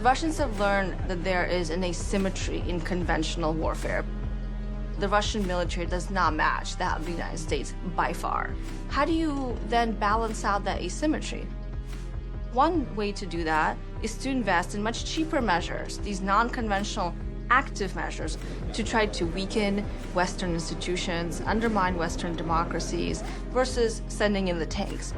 Russians have learned that there is an asymmetry in conventional warfare. The Russian military does not match that of the United States by far. How do you then balance out that asymmetry? One way to do that is to invest in much cheaper measures, these non-conventional active measures, to try to weaken Western institutions, undermine Western democracies, versus sending in the tanks.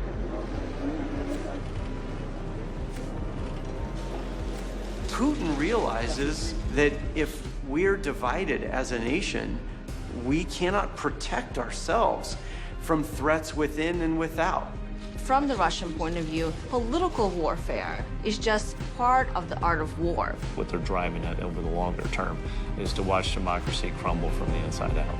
Putin realizes that if we're divided as a nation, we cannot protect ourselves from threats within and without. From the Russian point of view, political warfare is just part of the art of war. What they're driving at over the longer term is to watch democracy crumble from the inside out.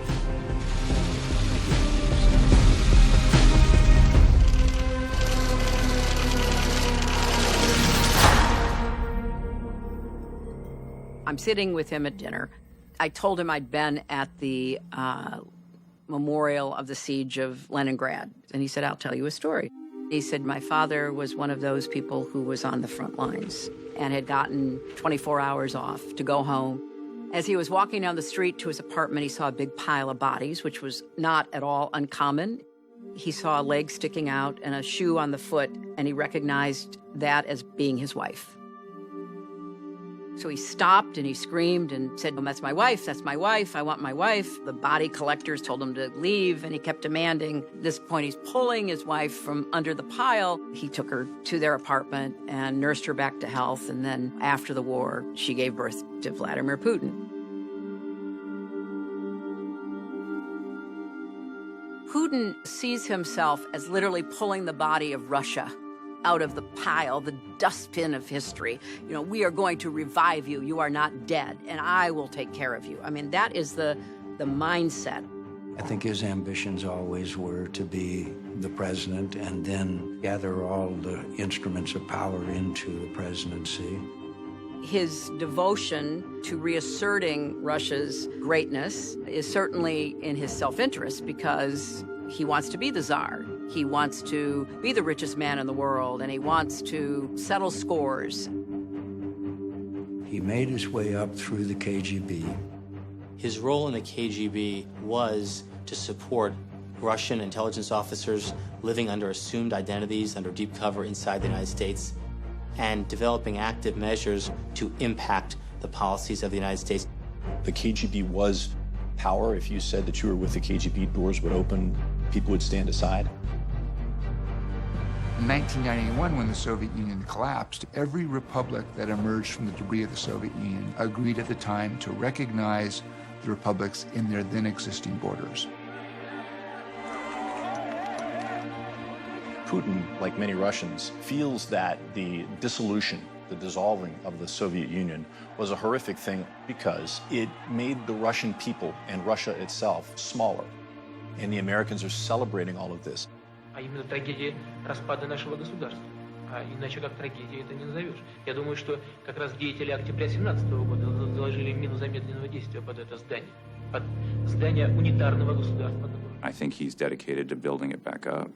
I'm sitting with him at dinner. I told him I'd been at the memorial of the siege of Leningrad. And he said, I'll tell you a story. He said, my father was one of those people who was on the front lines and had gotten 24 hours off to go home. As he was walking down the street to his apartment, he saw a big pile of bodies, which was not at all uncommon. He saw a leg sticking out and a shoe on the foot, and he recognized that as being his wife. So he stopped and he screamed and said, oh, that's my wife, I want my wife. The body collectors told him to leave, and he kept demanding. At this point, he's pulling his wife from under the pile. He took her to their apartment and nursed her back to health, and then after the war, she gave birth to Vladimir Putin. Putin sees himself as literally pulling the body of Russia out of the pile, the dustbin of history. You know, we are going to revive you. You are not dead, and I will take care of you. I mean, that is the mindset. I think his ambitions always were to be the president and then gather all the instruments of power into the presidency. His devotion to reasserting Russia's greatness is certainly in his self-interest, because he wants to be the czar. He wants to be the richest man in the world, and he wants to settle scores. He made his way up through the KGB. His role in the KGB was to support Russian intelligence officers living under assumed identities, under deep cover inside the United States, and developing active measures to impact the policies of the United States. The KGB was power. If you said that you were with the KGB, doors would open, people would stand aside. In 1991, when the Soviet Union collapsed, every republic that emerged from the debris of the Soviet Union agreed at the time to recognize the republics in their then existing borders. Putin, like many Russians, feels that the dissolution, the dissolving of the Soviet Union was a horrific thing because it made the Russian people and Russia itself smaller. And the Americans are celebrating all of this. А именно трагедия распада нашего государства. А иначе как трагедия это не назовешь. Я думаю, что как раз деятели октября 17 года заложили мину замедленного действия под это здание. Под здание унитарного государства. I think he's dedicated to building it back up.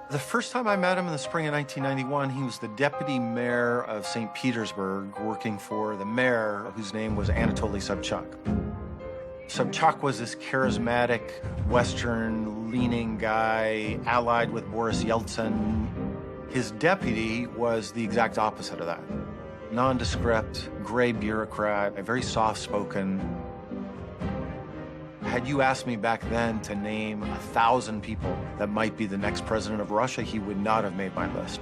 The first time I met him in the spring of 1991, he was the deputy mayor of St. Petersburg, working for the mayor, whose name was Anatoly Sobchak. Sobchak was this charismatic, Western-leaning guy, allied with Boris Yeltsin. His deputy was the exact opposite of that. Nondescript, gray bureaucrat, very soft-spoken. Had you asked me back then to name 1,000 people that might be the next president of Russia, he would not have made my list.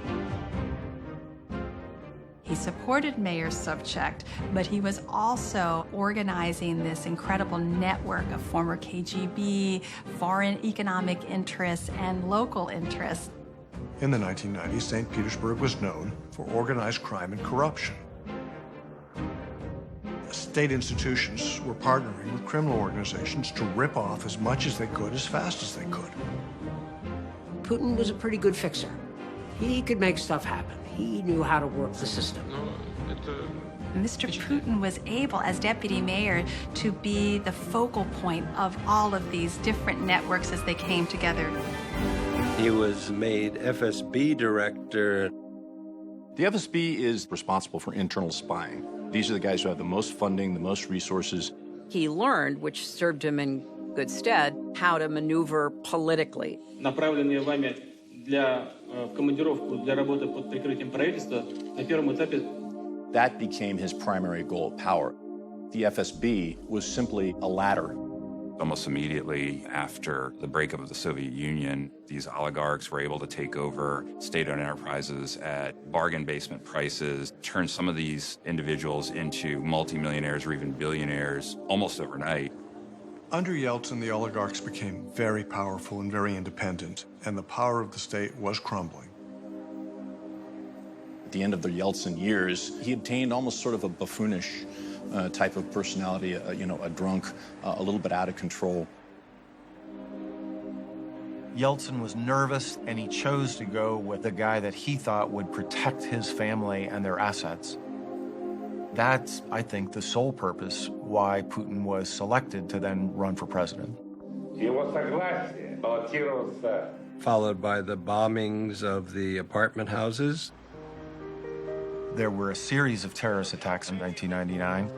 He supported Mayor Sobchak, but he was also organizing this incredible network of former KGB, foreign economic interests, and local interests. In the 1990s, St. Petersburg was known for organized crime and corruption. State institutions were partnering with criminal organizations to rip off as much as they could, as fast as they could. Putin was a pretty good fixer. He could make stuff happen. He knew how to work the system. Ну, это Mr. Putin was able, as deputy mayor, to be the focal point of all of these different networks as they came together. He was made FSB director. The FSB is responsible for internal spying. These are the guys who have the most funding, the most resources. He learned, which served him in good stead, how to maneuver politically. Направленные вами для командировку для работы под прикрытием правительства на первом этапе. That became his primary goal of power. The FSB was simply a ladder. Almost immediately after the breakup of the Soviet Union, these oligarchs were able to take over state-owned enterprises at bargain basement prices, turn some of these individuals into multimillionaires or even billionaires almost overnight. Under Yeltsin, the oligarchs became very powerful and very independent, and the power of the state was crumbling. At the end of the Yeltsin years, he obtained almost sort of a buffoonish type of personality, a drunk, a little bit out of control. Yeltsin was nervous, and he chose to go with the guy that he thought would protect his family and their assets. That's, I think, the sole purpose why Putin was selected to then run for president. Followed by the bombings of the apartment houses. There were a series of terrorist attacks in 1999.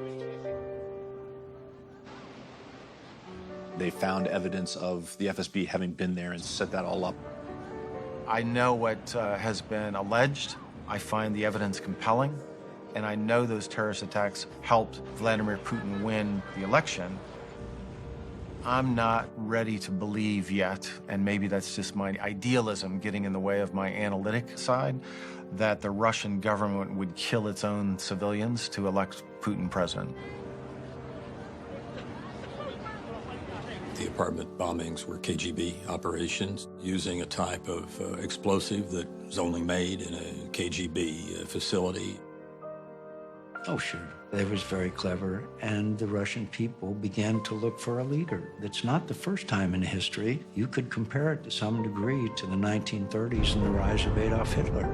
They found evidence of the FSB having been there and set that all up. I know what has been alleged. I find the evidence compelling. And I know those terrorist attacks helped Vladimir Putin win the election. I'm not ready to believe yet, and maybe that's just my idealism getting in the way of my analytic side, that the Russian government would kill its own civilians to elect Putin president. The apartment bombings were KGB operations using a type of explosive that was only made in a KGB facility. Oh, sure. They was very clever, and the Russian people began to look for a leader. It's not the first time in history. You could compare it to some degree to the 1930s and the rise of Adolf Hitler.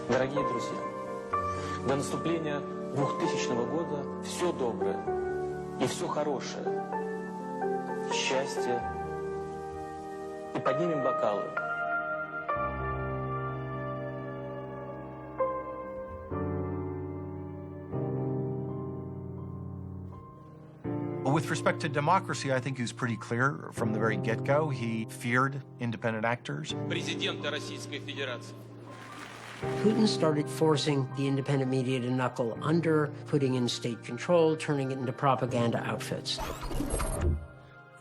Дорогие друзья, до наступления 2000 года все доброе и все хорошее, счастье, и поднимем бокалы. With respect to democracy, I think he was pretty clear from the very get-go. He feared independent actors. Президента Российской Федерации. Putin started forcing the independent media to knuckle under, putting in state control, turning it into propaganda outfits.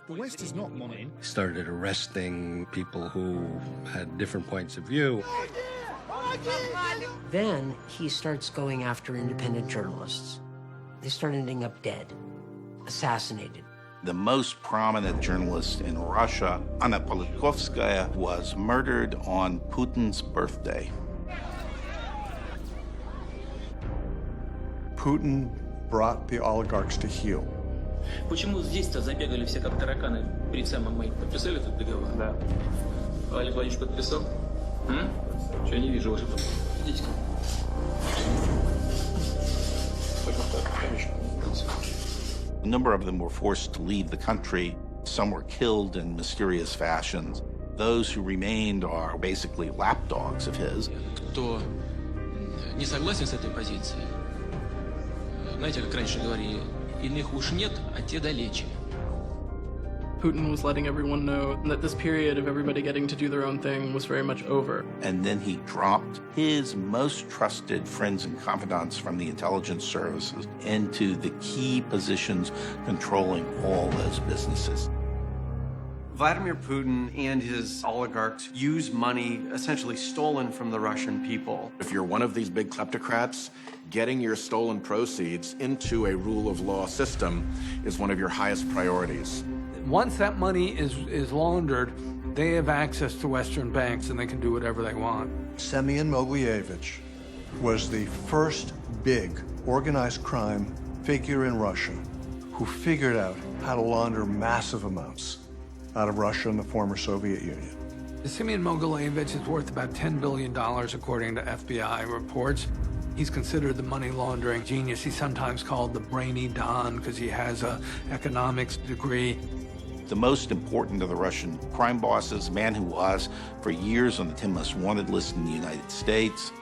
The West is not mine. Started arresting people who had different points of view. Then he starts going after independent journalists. They start ending up dead, assassinated. The most prominent journalist in Russia, Anna Politkovskaya, was murdered on Putin's birthday. Putin brought the oligarchs to heel. Почему здесь-то забегали все как тараканы перед самым моим? Подписали этот договор? Да. Олег Владимирович подписал? Что я не вижу ваших подписей. Идите-ка. A number of them were forced to leave the country. Some were killed in mysterious fashions. Those who remained are basically lapdogs of his. Кто не согласен с этой позицией, знаете, как раньше говорили, иных уж нет, а те далече. Putin was letting everyone know that this period of everybody getting to do their own thing was very much over. And then he dropped his most trusted friends and confidants from the intelligence services into the key positions controlling all those businesses. Vladimir Putin and his oligarchs use money essentially stolen from the Russian people. If you're one of these big kleptocrats, getting your stolen proceeds into a rule of law system is one of your highest priorities. Once that money is laundered, they have access to Western banks and they can do whatever they want. Semyon Mogilevich was the first big organized crime figure in Russia who figured out how to launder massive amounts out of Russia and the former Soviet Union. Semyon Mogilevich is worth about $10 billion, according to FBI reports. He's considered the money laundering genius. He's sometimes called the brainy Don because he has an economics degree. The most important of the Russian crime bosses, a man who was for years on the 10 most wanted list in the United States.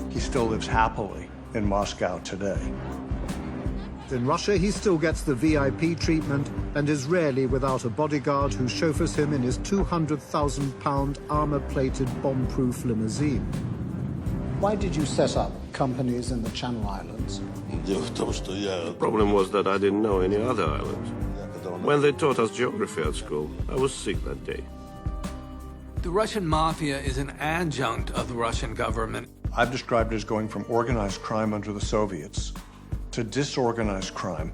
He still lives happily in Moscow today. In Russia, he still gets the VIP treatment and is rarely without a bodyguard who chauffeurs him in his £200,000 armor-plated bomb-proof limousine. Why did you set up companies in the Channel Islands? The problem was that I didn't know any other islands. When they taught us geography at school, I was sick that day. The Russian mafia is an adjunct of the Russian government. I've described it as going from organized crime under the Soviets to disorganized crime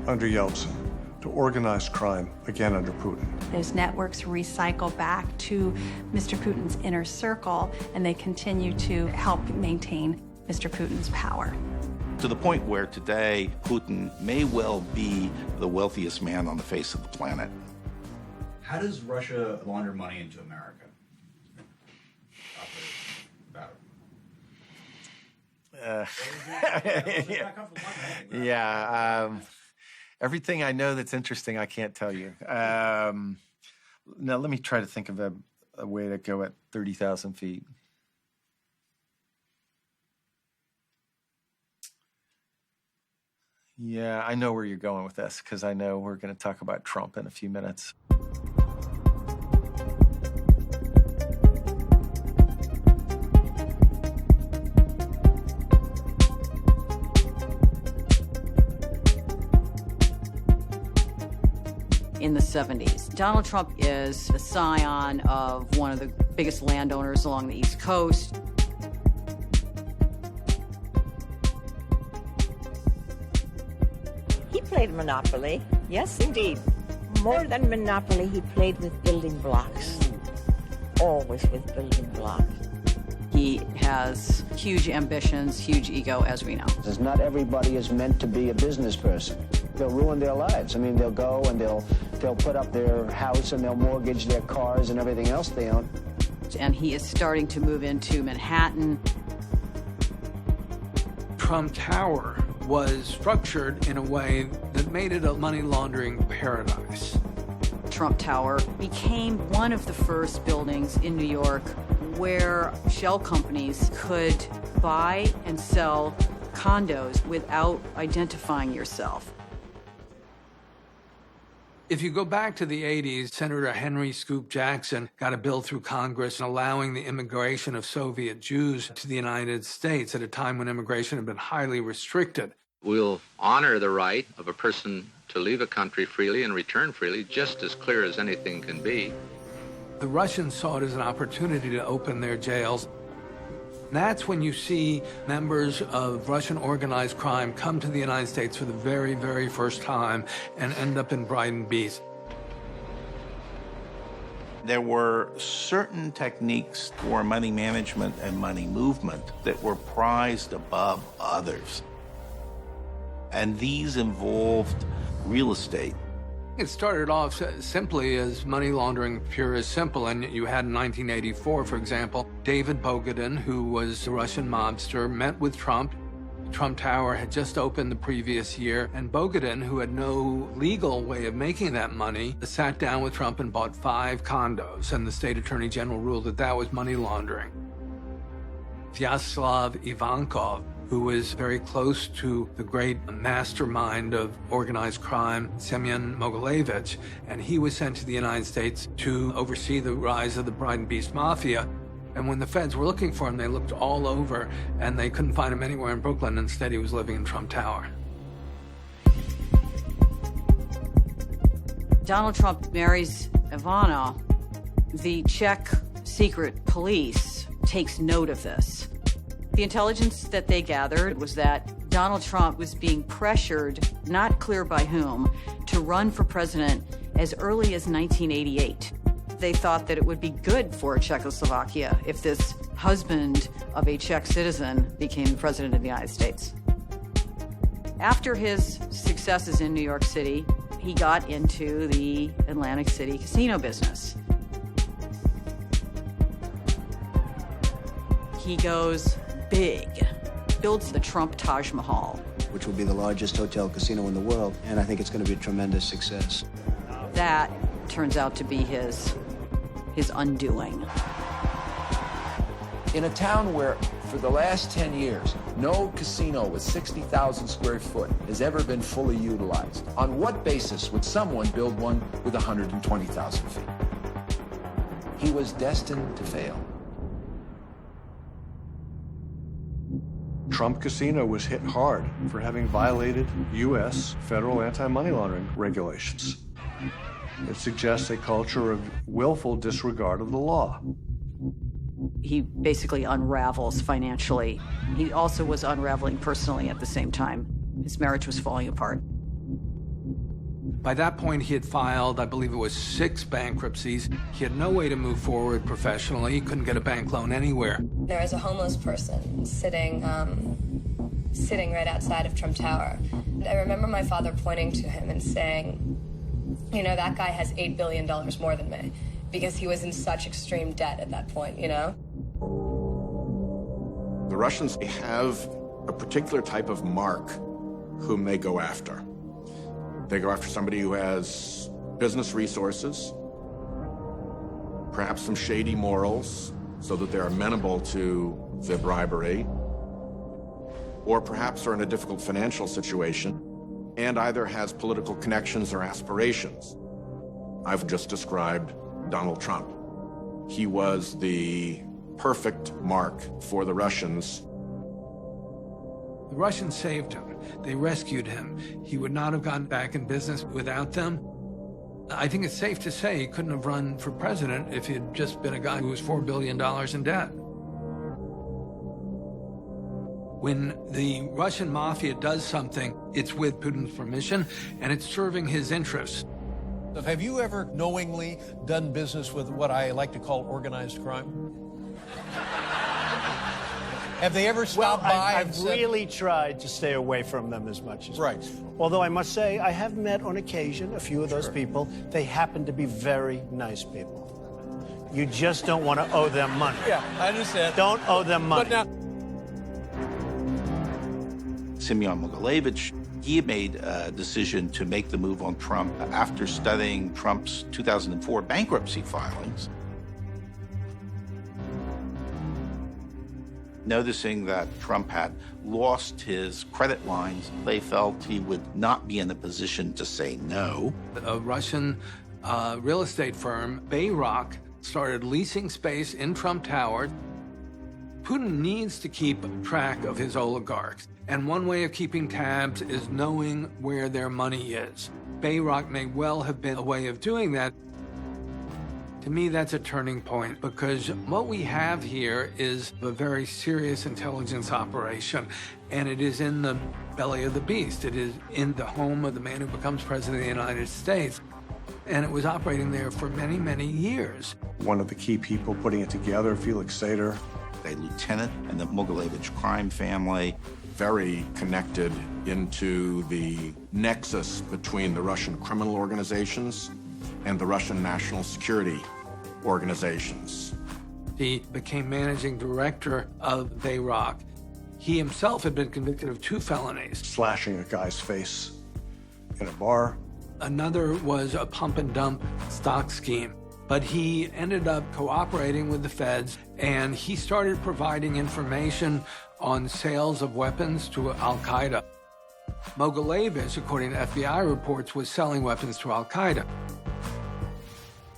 under Yeltsin, to organized crime again under Putin. Those networks recycle back to Mr. Putin's inner circle, and they continue to help maintain Mr. Putin's power. To the point where today, Putin may well be the wealthiest man on the face of the planet. How does Russia launder money into America? Everything I know that's interesting, I can't tell you. Now, let me try to think of a way to go at 30,000 feet. Yeah, I know where you're going with this, because I know we're going to talk about Trump in a few minutes. In the 70s. Donald Trump is a scion of one of the biggest landowners along the East Coast. He played Monopoly, yes indeed. More than Monopoly, he played with building blocks. Always with building blocks. He has huge ambitions, huge ego, as we know. Because not everybody is meant to be a business person. They'll ruin their lives. I mean, they'll go and they'll put up their house and they'll mortgage their cars and everything else they own. And he is starting to move into Manhattan. Trump Tower was structured in a way that made it a money laundering paradise. Trump Tower became one of the first buildings in New York where shell companies could buy and sell condos without identifying yourself. If you go back to the 80s, Senator Henry Scoop Jackson got a bill through Congress allowing the immigration of Soviet Jews to the United States at a time when immigration had been highly restricted. We'll honor the right of a person to leave a country freely and return freely, just as clear as anything can be. The Russians saw it as an opportunity to open their jails. That's when you see members of Russian organized crime come to the United States for the very, very first time and end up in Brighton Beach. There were certain techniques for money management and money movement that were prized above others. And these involved real estate. It started off simply as money laundering, pure as simple. And you had in 1984, for example, David Bogadin, who was a Russian mobster, met with Trump. Trump Tower had just opened the previous year, and Bogadin, who had no legal way of making that money, sat down with Trump and bought 5 condos, and the state attorney general ruled that that was money laundering. Vyacheslav Ivankov, who was very close to the great mastermind of organized crime, Semyon Mogilevich, and he was sent to the United States to oversee the rise of the Brighton Beach Mafia. And when the feds were looking for him, they looked all over, and they couldn't find him anywhere in Brooklyn. Instead, he was living in Trump Tower. Donald Trump marries Ivana. The Czech secret police takes note of this. The intelligence that they gathered was that Donald Trump was being pressured, not clear by whom, to run for president as early as 1988. They thought that it would be good for Czechoslovakia if this husband of a Czech citizen became the president of the United States. After his successes in New York City, he got into the Atlantic City casino business. he goes big, builds the Trump Taj Mahal, which will be the largest hotel casino in the world, and I think it's going to be a tremendous success. That turns out to be his undoing. In a town where, for the last 10 years, no casino with 60,000 square foot has ever been fully utilized, on what basis would someone build one with 120,000 feet? He was destined to fail. Trump Casino was hit hard for having violated U.S. federal anti-money laundering regulations. It suggests a culture of willful disregard of the law. He basically unravels financially. He also was unraveling personally at the same time. His marriage was falling apart. By that point, he had filed, I believe it was 6 bankruptcies. He had no way to move forward professionally. He couldn't get a bank loan anywhere. There was a homeless person sitting right outside of Trump Tower. I remember my father pointing to him and saying, you know, that guy has $8 billion more than me, because he was in such extreme debt at that point, you know? The Russians have a particular type of mark whom they go after. They go after somebody who has business resources, perhaps some shady morals, so that they're amenable to the bribery, or perhaps are in a difficult financial situation, and either has political connections or aspirations. I've just described Donald Trump. He was the perfect mark for the Russians. The Russians saved him. They rescued him. He would not have gotten back in business without them. I think it's safe to say he couldn't have run for president if he'd just been a guy who was $4 billion in debt. When the Russian mafia does something, it's with Putin's permission, and it's serving his interests. Have you ever knowingly done business with what I like to call organized crime? Have they ever stopped by? I've really tried to stay away from them as much as possible. Although I must say, I have met on occasion a few of those people. They happen to be very nice people. You just don't want to owe them money. Yeah, I understand. Don't owe them money. But now, Semyon Mogilevich, he had made a decision to make the move on Trump after studying Trump's 2004 bankruptcy filings. Noticing that Trump had lost his credit lines, they felt he would not be in a position to say no. A Russian real estate firm, Bayrock, started leasing space in Trump Tower. Putin needs to keep track of his oligarchs, and one way of keeping tabs is knowing where their money is. Bayrock may well have been a way of doing that. To me, that's a turning point, because what we have here is a very serious intelligence operation, and it is in the belly of the beast. It is in the home of the man who becomes president of the United States, and it was operating there for many, many years. One of the key people putting it together, Felix Sater, a lieutenant in the Mogilevich crime family, very connected into the nexus between the Russian criminal organizations and the Russian national security organizations. He became managing director of Bayrock. He himself had been convicted of 2 felonies. Slashing a guy's face in a bar. Another was a pump and dump stock scheme. But he ended up cooperating with the feds, and he started providing information on sales of weapons to Al-Qaeda. Mogilevich, according to FBI reports, was selling weapons to Al-Qaeda.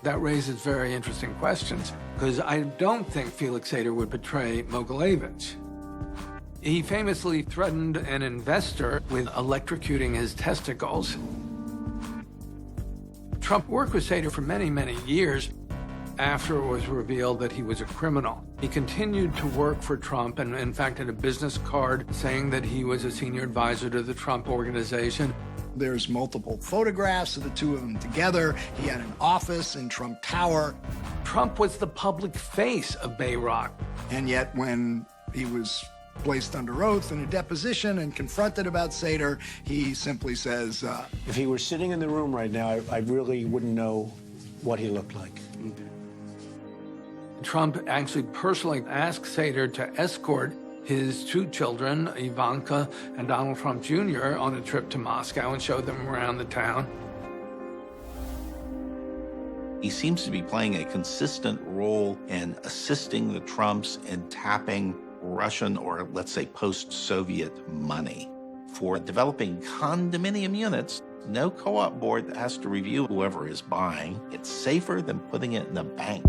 That raises very interesting questions, because I don't think Felix Sater would betray Mogilevich. He famously threatened an investor with electrocuting his testicles. Trump worked with Sater for many, many years after it was revealed that he was a criminal. He continued to work for Trump and, in fact, had a business card saying that he was a senior advisor to the Trump organization. There's multiple photographs of the two of them together. He had an office in Trump Tower. Trump was the public face of Bayrock. And yet when he was placed under oath in a deposition and confronted about Sater, he simply says, if he were sitting in the room right now, I really wouldn't know what he looked like. Trump actually personally asked Sater to escort his two children, Ivanka and Donald Trump Jr., on a trip to Moscow and showed them around the town. He seems to be playing a consistent role in assisting the Trumps in tapping Russian or, let's say, post-Soviet money for developing condominium units. No co-op board that has to review whoever is buying. It's safer than putting it in a bank.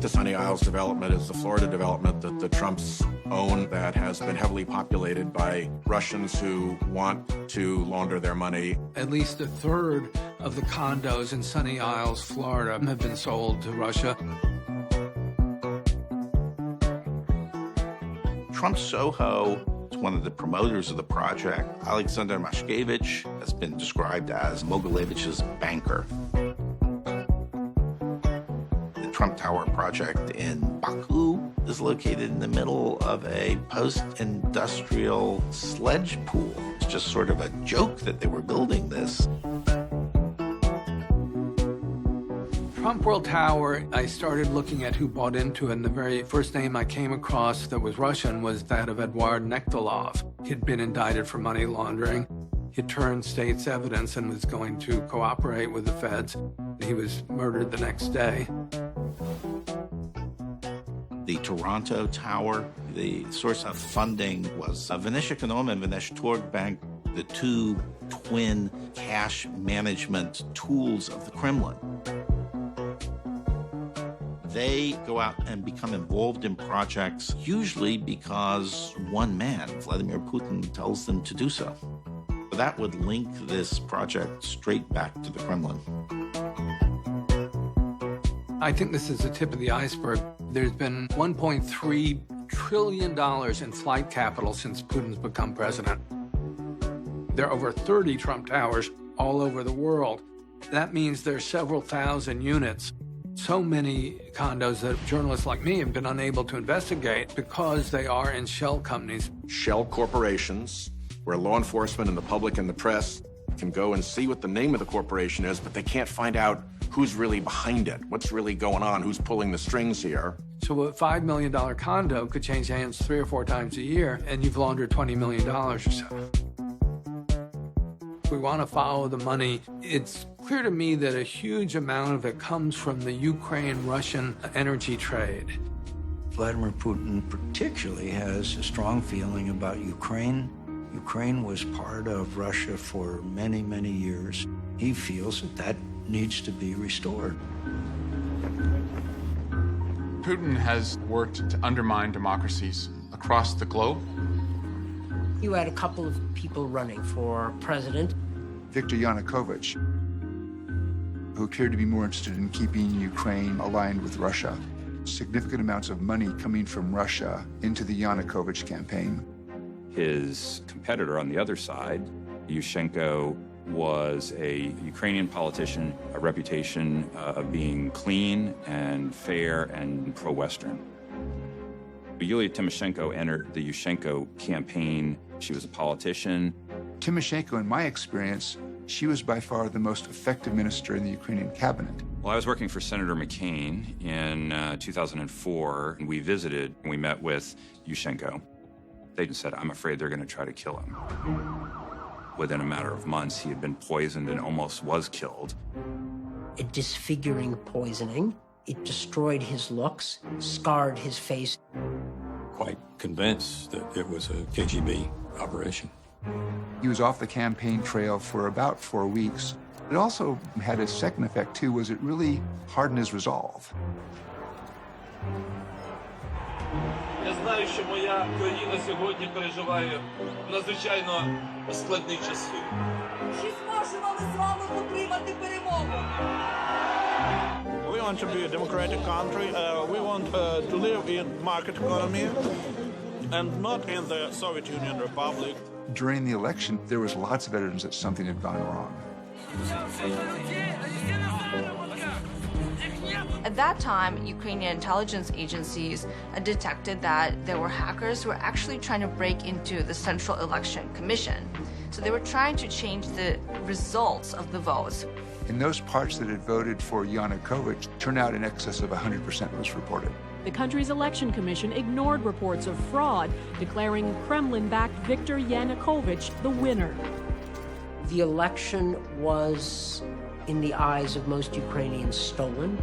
The Sunny Isles development is the Florida development that the Trumps own that has been heavily populated by Russians who want to launder their money. At least a third of the condos in Sunny Isles, Florida, have been sold to Russia. Trump Soho, one of the promoters of the project, Alexander Mashkevich, has been described as Mogilevich's banker. The Trump Tower project in Baku is located in the middle of a post-industrial sledge pool. It's just sort of a joke that they were building this. Trump World Tower, I started looking at who bought into it, and the very first name I came across that was Russian was that of Eduard Nektalov. He'd been indicted for money laundering. He turned state's evidence and was going to cooperate with the feds. He was murdered the next day. The Toronto Tower, the source of funding was Vinesh Econom and Vinesh Torgbank, the two twin cash management tools of the Kremlin. They go out and become involved in projects, usually because one man, Vladimir Putin, tells them to do so. That would link this project straight back to the Kremlin. I think this is the tip of the iceberg. There's been $1.3 trillion in flight capital since Putin's become president. There are over 30 Trump Towers all over the world. That means there's several thousand units. So many condos that journalists like me have been unable to investigate because they are in shell companies. Shell corporations, where law enforcement and the public and the press can go and see what the name of the corporation is, but they can't find out who's really behind it, what's really going on, who's pulling the strings here. So a $5 million condo could change hands 3 or 4 times a year, and you've laundered $20 million or so. We want to follow the money. It's clear to me that a huge amount of it comes from the Ukraine-Russian energy trade. Vladimir Putin particularly has a strong feeling about Ukraine. Ukraine was part of Russia for many, many years. He feels that that needs to be restored. Putin has worked to undermine democracies across the globe. You had a couple of people running for president. Viktor Yanukovych, who appeared to be more interested in keeping Ukraine aligned with Russia. Significant amounts of money coming from Russia into the Yanukovych campaign. His competitor on the other side, Yushchenko, was a Ukrainian politician, a reputation of being clean and fair and pro-Western. Yulia Tymoshenko entered the Yushchenko campaign. She was a politician. Tymoshenko, in my experience, she was by far the most effective minister in the Ukrainian cabinet. Well, I was working for Senator McCain in 2004, and we visited, and we met with Yushchenko. They said, I'm afraid they're going to try to kill him. Within a matter of months, he had been poisoned and almost was killed. A disfiguring poisoning. It destroyed his looks, scarred his face. Quite convinced that it was a KGB operation. He was off the campaign trail for about 4 weeks. It also had a second effect, too, was it really hardened his resolve. Я знаю, що моя країна сьогодні переживає надзвичайно складні часи. Чи зможемо ми з вами отримати перемогу? We want to be a democratic country. We want to live in market economy and not in the Soviet Union Republic. During the election, there was lots of evidence that something had gone wrong. At that time, Ukrainian intelligence agencies detected that there were hackers who were actually trying to break into the Central Election Commission. So they were trying to change the results of the votes. In those parts that had voted for Yanukovych, turnout in excess of 100% was reported. The country's election commission ignored reports of fraud, declaring Kremlin-backed Viktor Yanukovych the winner. The election was, in the eyes of most Ukrainians, stolen.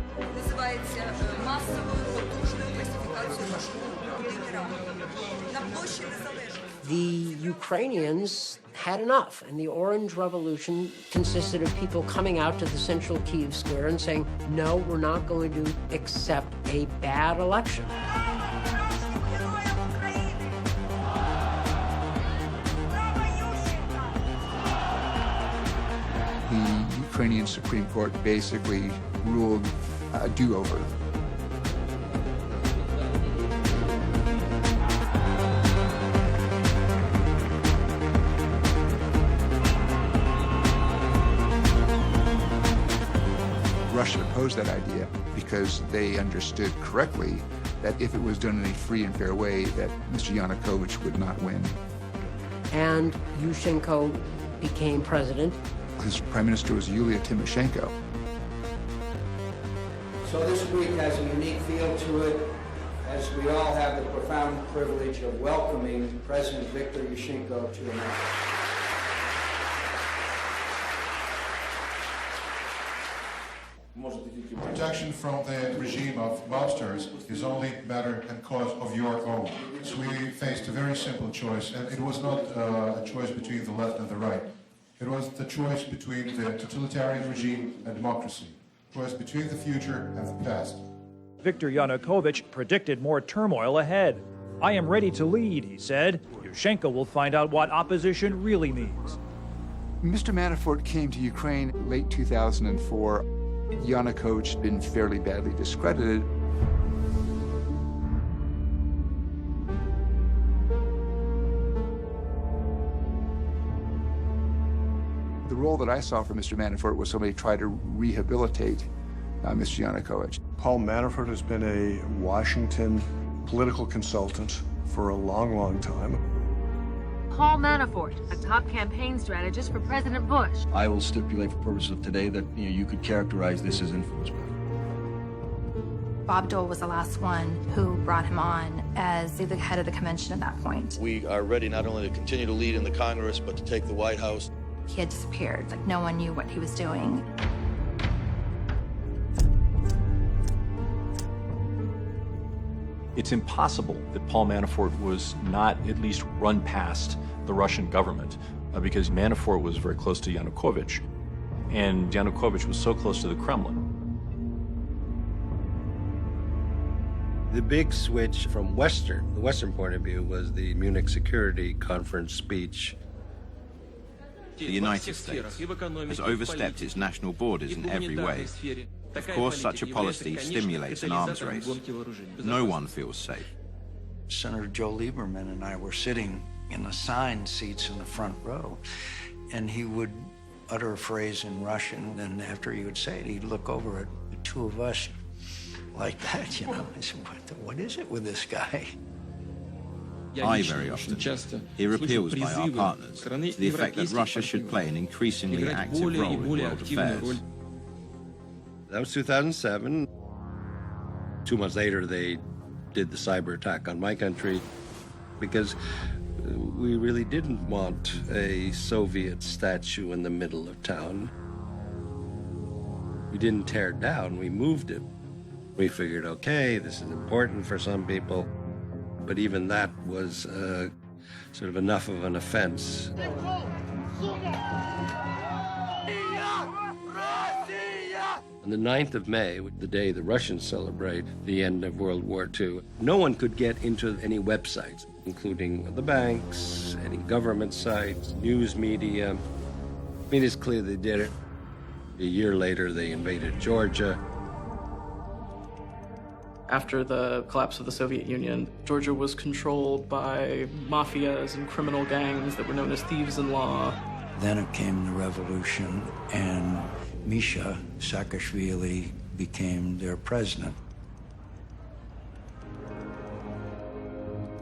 The Ukrainians had enough, and the Orange Revolution consisted of people coming out to the central Kyiv square and saying, no, we're not going to accept a bad election. The Ukrainian Supreme Court basically ruled a do-over. Russia opposed that idea because they understood correctly that if it was done in a free and fair way, that Mr. Yanukovych would not win. And Yushchenko became president. His prime minister was Yulia Tymoshenko. So this week has a unique feel to it, as we all have the profound privilege of welcoming President Viktor Yushchenko to America. Protection from the regime of mobsters is only matter and cause of your own. So we faced a very simple choice, and it was not a choice between the left and the right. It was the choice between the totalitarian regime and democracy. Choice between the future and the past. Viktor Yanukovych predicted more turmoil ahead. I am ready to lead, he said. Yushchenko will find out what opposition really means. Mr. Manafort came to Ukraine late 2004. Yanukovych had been fairly badly discredited. The role that I saw for Mr. Manafort was somebody try to rehabilitate Mr. Yanukovych. Paul Manafort has been a Washington political consultant for a long, long time. Paul Manafort, a top campaign strategist for President Bush. I will stipulate for purposes of today that you could characterize this as influence. Bob Dole was the last one who brought him on as the head of the convention at that point. We are ready not only to continue to lead in the Congress, but to take the White House. He had disappeared. Like, no one knew what he was doing. It's impossible that Paul Manafort was not at least run past the Russian government because Manafort was very close to Yanukovych, and Yanukovych was so close to the Kremlin. The big switch from the Western point of view was the Munich Security Conference speech. The United States has overstepped its national borders in every way. Of course, such a policy stimulates an arms race. No one feels safe. Senator Joe Lieberman and I were sitting in assigned seats in the front row, and he would utter a phrase in Russian, and after he would say it, he'd look over at the two of us like that, you know. I said, what is it with this guy? I very often hear appeals by our partners to the effect that Russia should play an increasingly active role in world affairs. That was 2007. 2 months later, they did the cyber attack on my country because we really didn't want a Soviet statue in the middle of town. We didn't tear it down, we moved it. We figured, okay, this is important for some people, but even that was sort of enough of an offense. On the 9th of May, the day the Russians celebrate the end of World War II, no one could get into any websites, including the banks, any government sites, news media. I mean, it's clear they did it. A year later, they invaded Georgia. After the collapse of the Soviet Union, Georgia was controlled by mafias and criminal gangs that were known as thieves in law. Then it came the revolution, and Misha Saakashvili became their president.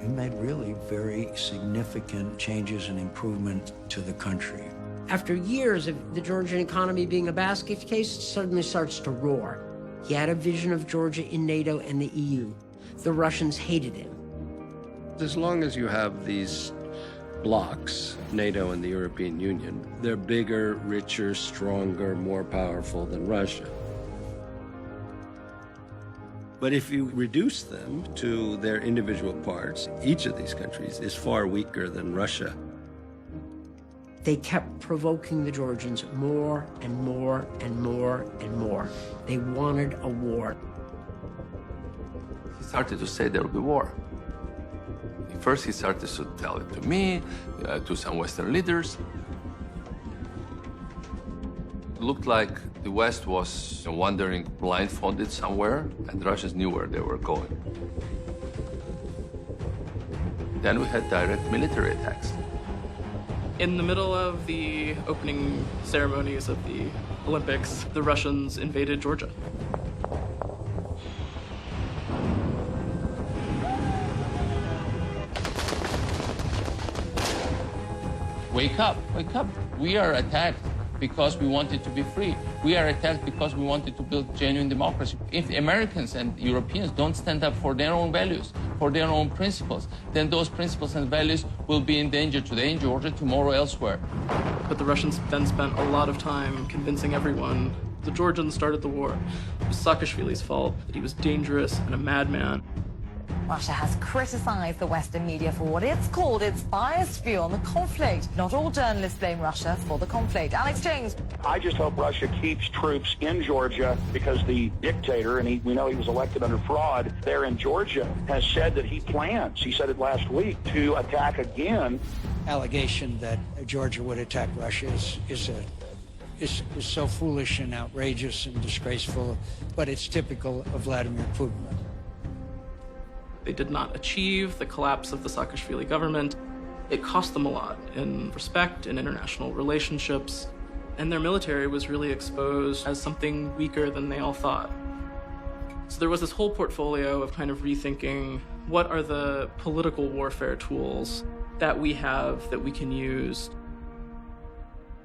He made really very significant changes and improvement to the country. After years of the Georgian economy being a basket case, it suddenly starts to roar. He had a vision of Georgia in NATO and the EU. The Russians hated him. As long as you have these blocs, NATO and the European Union, they're bigger, richer, stronger, more powerful than Russia. But if you reduce them to their individual parts, each of these countries is far weaker than Russia. They kept provoking the Georgians more and more and more and more. They wanted a war. He started to say there will be war. First, he started to tell it to me, to some Western leaders. It looked like the West was wandering blindfolded somewhere, and the Russians knew where they were going. Then we had direct military attacks. In the middle of the opening ceremonies of the Olympics, the Russians invaded Georgia. Wake up, wake up. We are attacked because we wanted to be free. We are attacked because we wanted to build genuine democracy. If Americans and Europeans don't stand up for their own values, for their own principles, then those principles and values will be in danger today in Georgia, tomorrow elsewhere. But the Russians then spent a lot of time convincing everyone the Georgians started the war. It was Saakashvili's fault, that he was dangerous and a madman. Russia has criticized the Western media for what it's called its biased view on the conflict. Not all journalists blame Russia for the conflict. Alex James. I just hope Russia keeps troops in Georgia because the dictator, and we know he was elected under fraud, there in Georgia, has said that he plans, he said it last week, to attack again. Allegation that Georgia would attack Russia is so foolish and outrageous and disgraceful, but it's typical of Vladimir Putin. They did not achieve the collapse of the Saakashvili government. It cost them a lot in respect, in international relationships, and their military was really exposed as something weaker than they all thought. So there was this whole portfolio of kind of rethinking what are the political warfare tools that we have that we can use.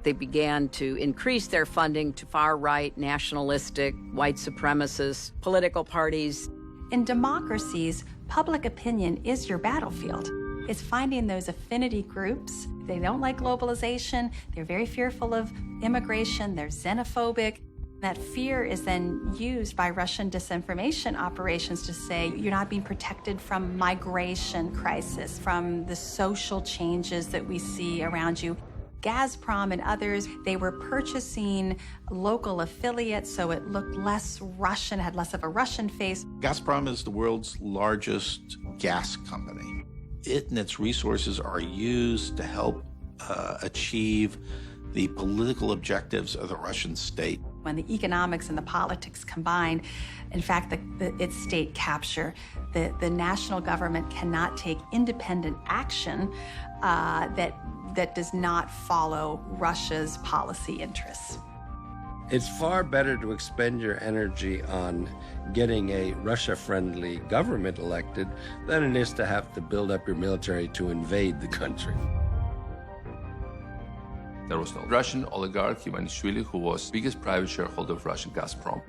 They began to increase their funding to far-right, nationalistic, white supremacist political parties. In democracies, public opinion is your battlefield. It's finding those affinity groups. They don't like globalization. They're very fearful of immigration. They're xenophobic. That fear is then used by Russian disinformation operations to say you're not being protected from migration crisis, from the social changes that we see around you. Gazprom and others, they were purchasing local affiliates, so it looked less Russian, had less of a Russian face. Gazprom is the world's largest gas company. It and its resources are used to help achieve the political objectives of the Russian state. When the economics and the politics combine, in fact, it's state capture. The national government cannot take independent action that does not follow Russia's policy interests. It's far better to expend your energy on getting a Russia-friendly government elected than it is to have to build up your military to invade the country. There was no Russian oligarch, Ivanishvili, who was the biggest private shareholder of Russian Gazprom.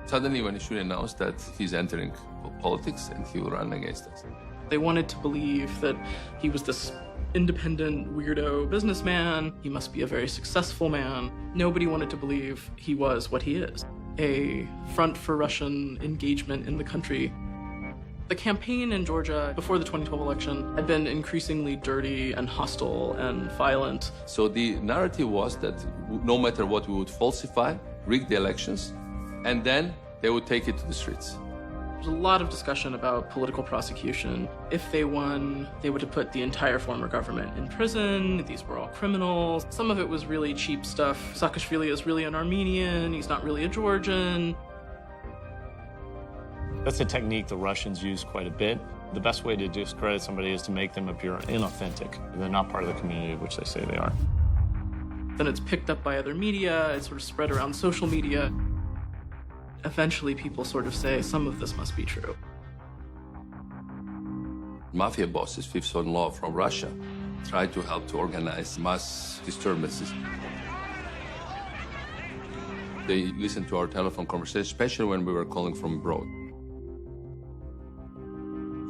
Suddenly, Ivanishvili announced that he's entering politics and he will run against us. They wanted to believe that he was this independent, weirdo businessman. He must be a very successful man. Nobody wanted to believe he was what he is, a front for Russian engagement in the country. The campaign in Georgia before the 2012 election had been increasingly dirty and hostile and violent. So the narrative was that no matter what, we would falsify, rig the elections, and then they would take it to the streets. There's a lot of discussion about political prosecution. If they won, they would have put the entire former government in prison. These were all criminals. Some of it was really cheap stuff. Saakashvili is really an Armenian. He's not really a Georgian. That's a technique the Russians use quite a bit. The best way to discredit somebody is to make them appear inauthentic. They're not part of the community of which they say they are. Then it's picked up by other media. It's sort of spread around social media. Eventually, people sort of say, some of this must be true. Mafia bosses, fifth son-in-law from Russia, tried to help to organize mass disturbances. They listened to our telephone conversations, especially when we were calling from abroad.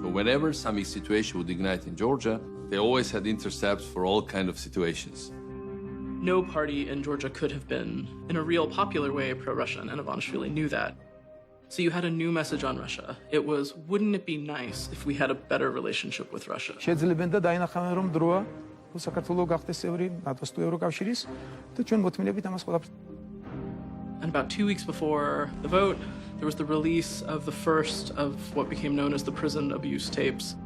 So whenever some situation would ignite in Georgia, they always had intercepts for all kinds of situations. No party in Georgia could have been, in a real popular way, pro-Russian, and Ivanishvili knew that. So you had a new message on Russia. It was, wouldn't it be nice if we had a better relationship with Russia? And about 2 weeks before the vote, there was the release of the first of what became known as the prison abuse tapes.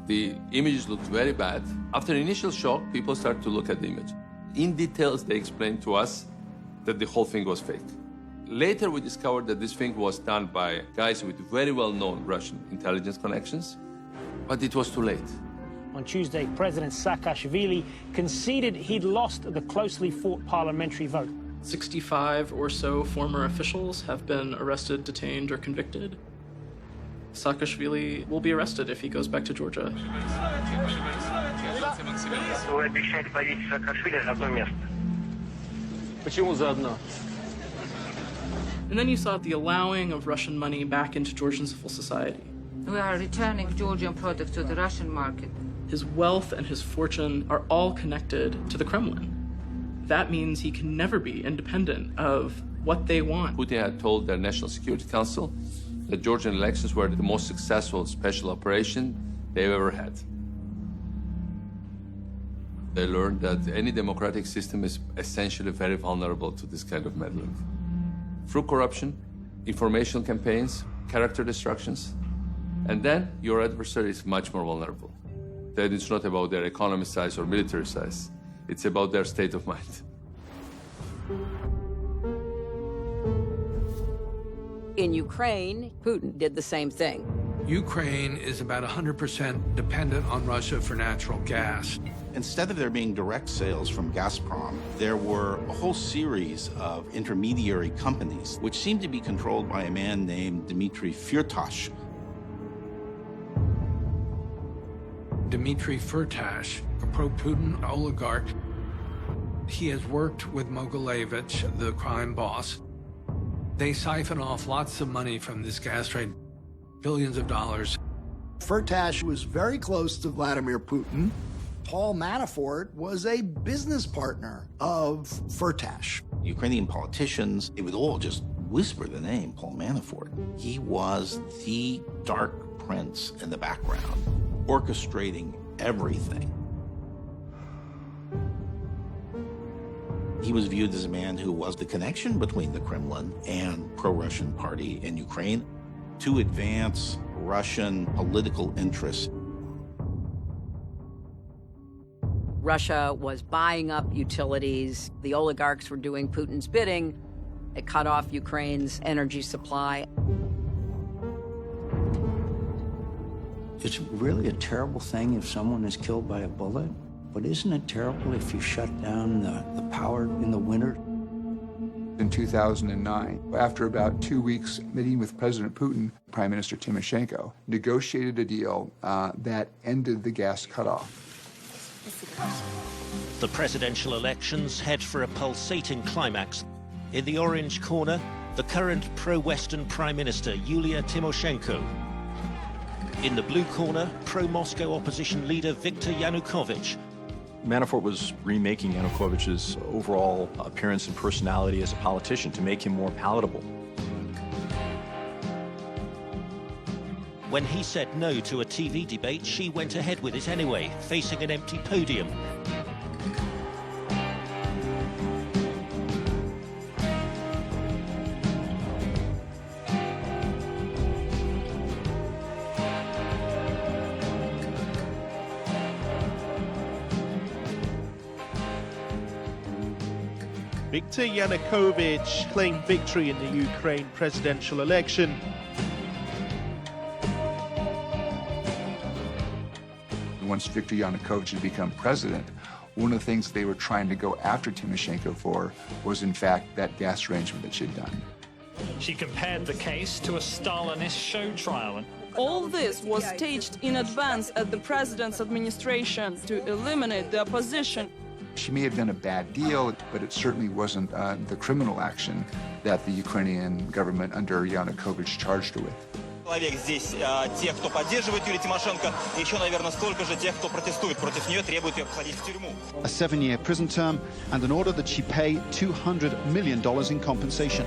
The images looked very bad. After initial shock, people started to look at the image. In details, they explained to us that the whole thing was fake. Later, we discovered that this thing was done by guys with very well-known Russian intelligence connections, but it was too late. On Tuesday, President Saakashvili conceded he'd lost the closely fought parliamentary vote. 65 or so former officials have been arrested, detained, or convicted. Saakashvili will be arrested if he goes back to Georgia. And then you saw the allowing of Russian money back into Georgian civil society. We are returning Georgian products to the Russian market. His wealth and his fortune are all connected to the Kremlin. That means he can never be independent of what they want. Putin had told their National Security Council that Georgian elections were the most successful special operation they've ever had. They learned that any democratic system is essentially very vulnerable to this kind of meddling. Through corruption, information campaigns, character destructions, and then your adversary is much more vulnerable. Then it's not about their economy size or military size. It's about their state of mind. In Ukraine, Putin did the same thing. Ukraine is about 100% dependent on Russia for natural gas. Instead of there being direct sales from Gazprom, there were a whole series of intermediary companies, which seemed to be controlled by a man named Dmitry Firtash. Dmitry Firtash, a pro-Putin oligarch, he has worked with Mogilevich, the crime boss. They siphon off lots of money from this gas trade, billions of dollars. Firtash was very close to Vladimir Putin. Paul Manafort was a business partner of Firtash. Ukrainian politicians, they would all just whisper the name Paul Manafort. He was the dark prince in the background, orchestrating everything. He was viewed as a man who was the connection between the Kremlin and pro-Russian party in Ukraine to advance Russian political interests. Russia was buying up utilities. The oligarchs were doing Putin's bidding. It cut off Ukraine's energy supply. It's really a terrible thing if someone is killed by a bullet, but isn't it terrible if you shut down the power in the winter? In 2009, after about 2 weeks meeting with President Putin, Prime Minister Timoshenko negotiated a deal that ended the gas cutoff. The presidential elections head for a pulsating climax. In the orange corner, the current pro-Western Prime Minister, Yulia Tymoshenko. In the blue corner, pro-Moscow opposition leader Viktor Yanukovych. Manafort was remaking Yanukovych's overall appearance and personality as a politician to make him more palatable. When he said no to a TV debate, she went ahead with it anyway, facing an empty podium. Viktor Yanukovych claimed victory in the Ukraine presidential election. Once Viktor Yanukovych had become president, one of the things they were trying to go after Tymoshenko for was, in fact, that gas arrangement that she'd done. She compared the case to a Stalinist show trial. All this was staged in advance at the president's administration to eliminate the opposition. She may have done a bad deal, but it certainly wasn't the criminal action that the Ukrainian government under Yanukovych charged her with. Человек здесь тех, кто поддерживает Юлию Тимошенко, и еще, наверное, столько же тех, кто протестует против нее, требует ее посадить в тюрьму. A 7-year prison term and an order that she pay $200 million in compensation.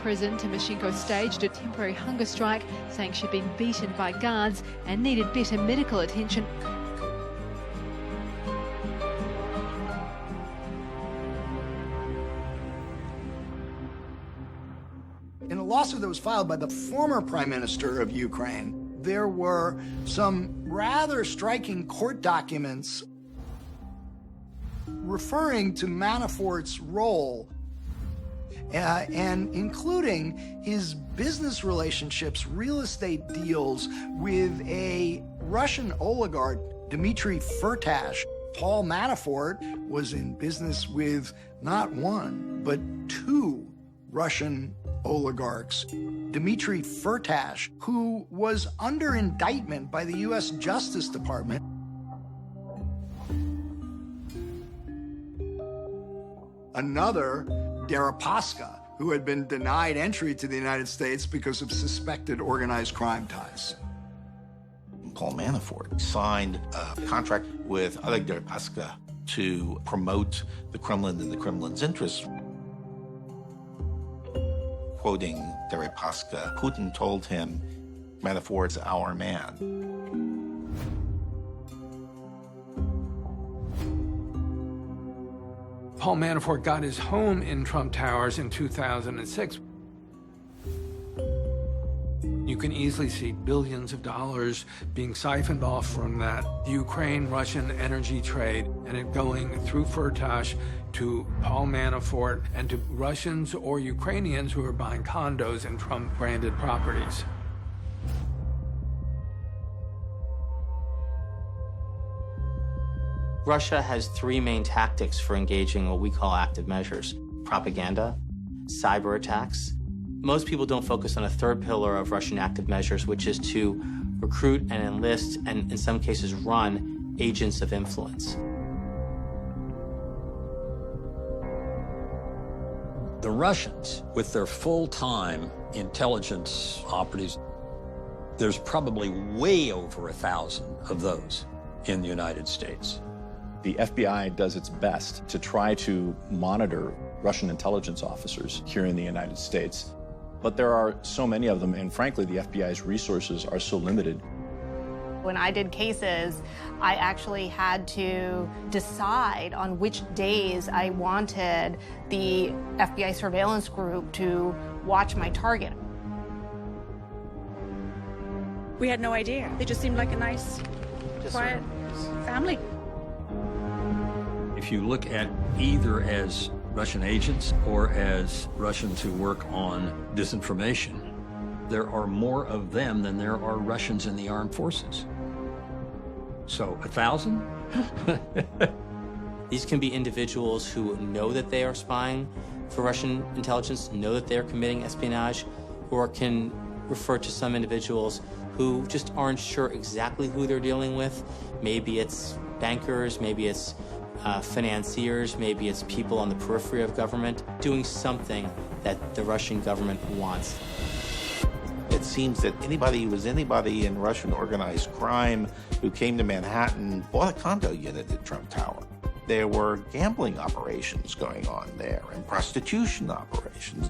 Prison, Tymoshenko staged a temporary hunger strike, saying she'd been beaten by guards and needed better medical attention. In a lawsuit that was filed by the former Prime Minister of Ukraine, there were some rather striking court documents referring to Manafort's role and including his business relationships, real estate deals with a Russian oligarch, Dmitry Firtash. Paul Manafort was in business with not one, but two Russian oligarchs. Dmitry Firtash, who was under indictment by the U.S. Justice Department. Another, Deripaska, who had been denied entry to the United States because of suspected organized crime ties. Paul Manafort signed a contract with Oleg Deripaska to promote the Kremlin and the Kremlin's interests. Quoting Deripaska, Putin told him, Manafort's our man. Paul Manafort got his home in Trump Towers in 2006. You can easily see billions of dollars being siphoned off from that Ukraine-Russian energy trade and it going through Firtash to Paul Manafort and to Russians or Ukrainians who are buying condos in Trump-branded properties. Russia has three main tactics for engaging what we call active measures: propaganda, cyber attacks. Most people don't focus on a third pillar of Russian active measures, which is to recruit and enlist, and in some cases run, agents of influence. The Russians, with their full-time intelligence operatives, there's probably way over 1,000 of those in the United States. The FBI does its best to try to monitor Russian intelligence officers here in the United States. But there are so many of them, and frankly, the FBI's resources are so limited. When I did cases, I actually had to decide on which days I wanted the FBI surveillance group to watch my target. We had no idea. They just seemed like a nice, quiet family. If you look at either as Russian agents or as Russians who work on disinformation, there are more of them than there are Russians in the armed forces. So 1,000? These can be individuals who know that they are spying for Russian intelligence, know that they're committing espionage, or can refer to some individuals who just aren't sure exactly who they're dealing with. Maybe it's bankers, maybe it's financiers, maybe it's people on the periphery of government doing something that the Russian government wants. It seems that anybody who was anybody in Russian organized crime who came to Manhattan bought a condo unit at Trump Tower. There were gambling operations going on there and prostitution operations.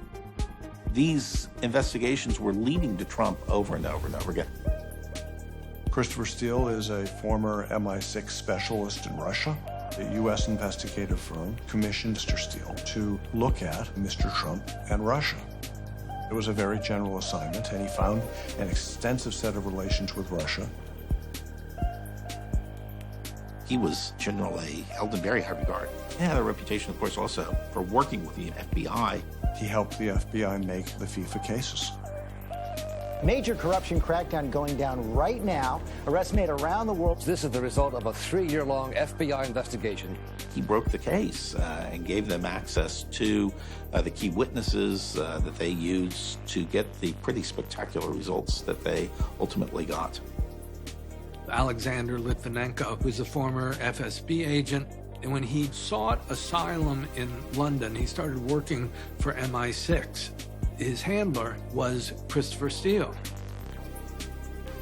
These investigations were leading to Trump over and over and over again. Christopher Steele is a former MI6 specialist in Russia. The U.S. investigative firm commissioned Mr. Steele to look at Mr. Trump and Russia. It was a very general assignment, and he found an extensive set of relations with Russia. He was generally held in very high regard. He had a reputation, of course, also for working with the FBI. He helped the FBI make the FIFA cases. Major corruption crackdown going down right now. Arrests made around the world. This is the result of a 3-year-long FBI investigation. He broke the case and gave them access to the key witnesses that they used to get the pretty spectacular results that they ultimately got. Alexander Litvinenko, who's a former FSB agent, and when he sought asylum in London, he started working for MI6. His handler was Christopher Steele.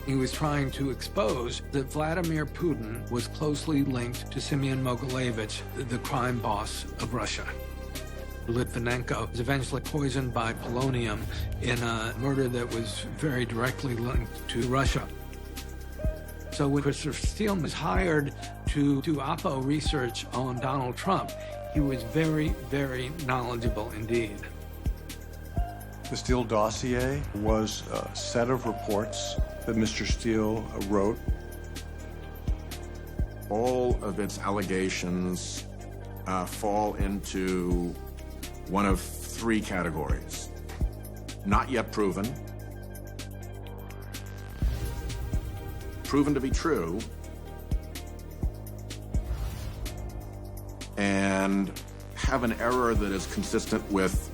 He was trying to expose that Vladimir Putin was closely linked to Semyon Mogilevich, the crime boss of Russia. Litvinenko was eventually poisoned by polonium in a murder that was very directly linked to Russia. So when Christopher Steele was hired to do Oppo research on Donald Trump, he was very, very knowledgeable indeed. The Steele dossier was a set of reports that Mr. Steele wrote. All of its allegations fall into one of 3 categories. Not yet proven, proven to be true, and have an error that is consistent with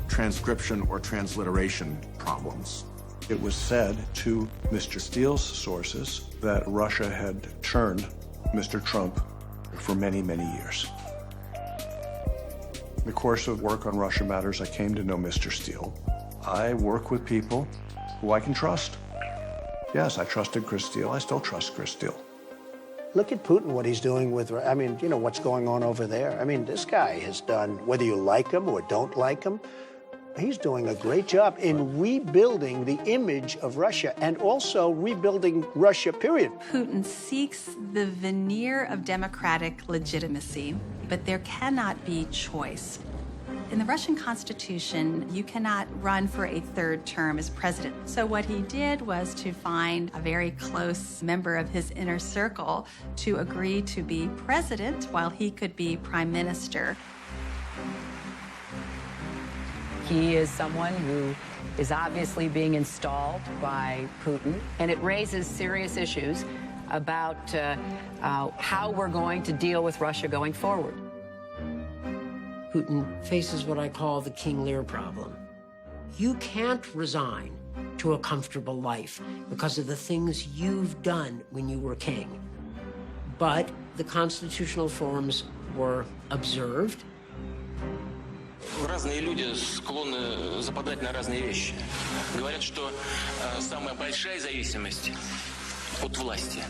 transcription or transliteration problems. It was said to Mr. Steele's sources that Russia had churned Mr. Trump for many, many years. In the course of work on Russia matters, I came to know Mr. Steele. I work with people who I can trust. Yes, I trusted Chris Steele. I still trust Chris Steele. Look at Putin, what he's doing with, I mean, you know, what's going on over there. I mean, this guy has done, whether you like him or don't like him, he's doing a great job in rebuilding the image of Russia and also rebuilding Russia, period. Putin seeks the veneer of democratic legitimacy, but there cannot be choice. In the Russian Constitution, you cannot run for a 3rd term as president. So what he did was to find a very close member of his inner circle to agree to be president while he could be prime minister. He is someone who is obviously being installed by Putin, and it raises serious issues about how we're going to deal with Russia going forward. Putin faces what I call the King Lear problem. You can't resign to a comfortable life because of the things you've done when you were king. But the constitutional forms were observed. Разные люди склонны западать на разные вещи. Говорят, что самая большая зависимость от власти.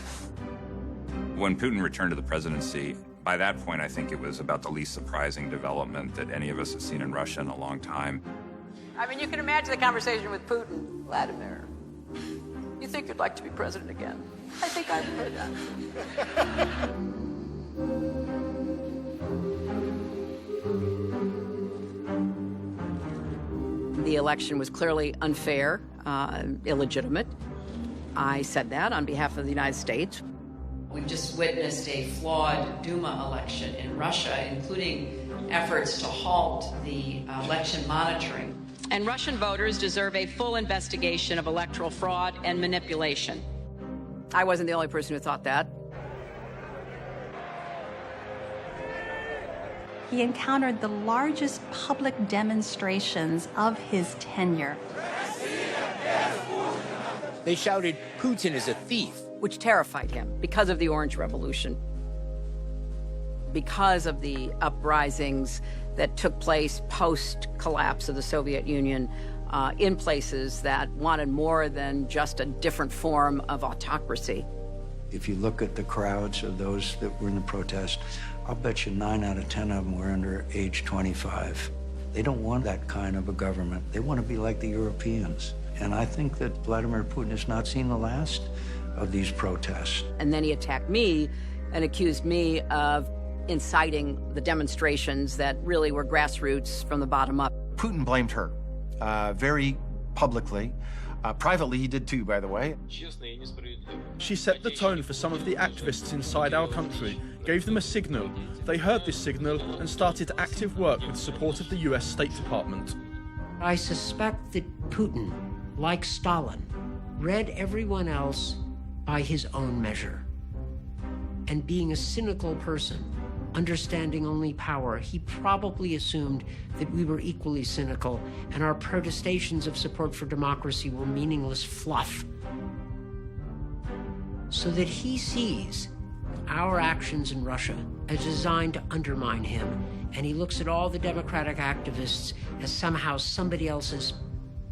When Putin returned to the presidency, by that point, I think it was about the least surprising development that any of us have seen in Russia in a long time. I mean, you can imagine the conversation with Putin. Vladimir, you think you'd like to be president again? I think I've heard that. The election was clearly unfair, illegitimate. I said that on behalf of the United States. We've just witnessed a flawed Duma election in Russia, including efforts to halt the election monitoring. And Russian voters deserve a full investigation of electoral fraud and manipulation. I wasn't the only person who thought that. He encountered the largest public demonstrations of his tenure. They shouted, "Putin is a thief," which terrified him because of the Orange Revolution, because of the uprisings that took place post-collapse of the Soviet Union in places that wanted more than just a different form of autocracy. If you look at the crowds of those that were in the protest, I'll bet you 9 out of 10 of them were under age 25. They don't want that kind of a government. They want to be like the Europeans. And I think that Vladimir Putin has not seen the last of these protests. And then he attacked me and accused me of inciting the demonstrations that really were grassroots from the bottom up. Putin blamed her very publicly. Privately, he did too, by the way. She set the tone for some of the activists inside our country, gave them a signal. They heard this signal and started active work with support of the US State Department. I suspect that Putin like Stalin, read everyone else by his own measure. And being a cynical person, understanding only power, he probably assumed that we were equally cynical and our protestations of support for democracy were meaningless fluff. So that he sees our actions in Russia as designed to undermine him, and he looks at all the democratic activists as somehow somebody else's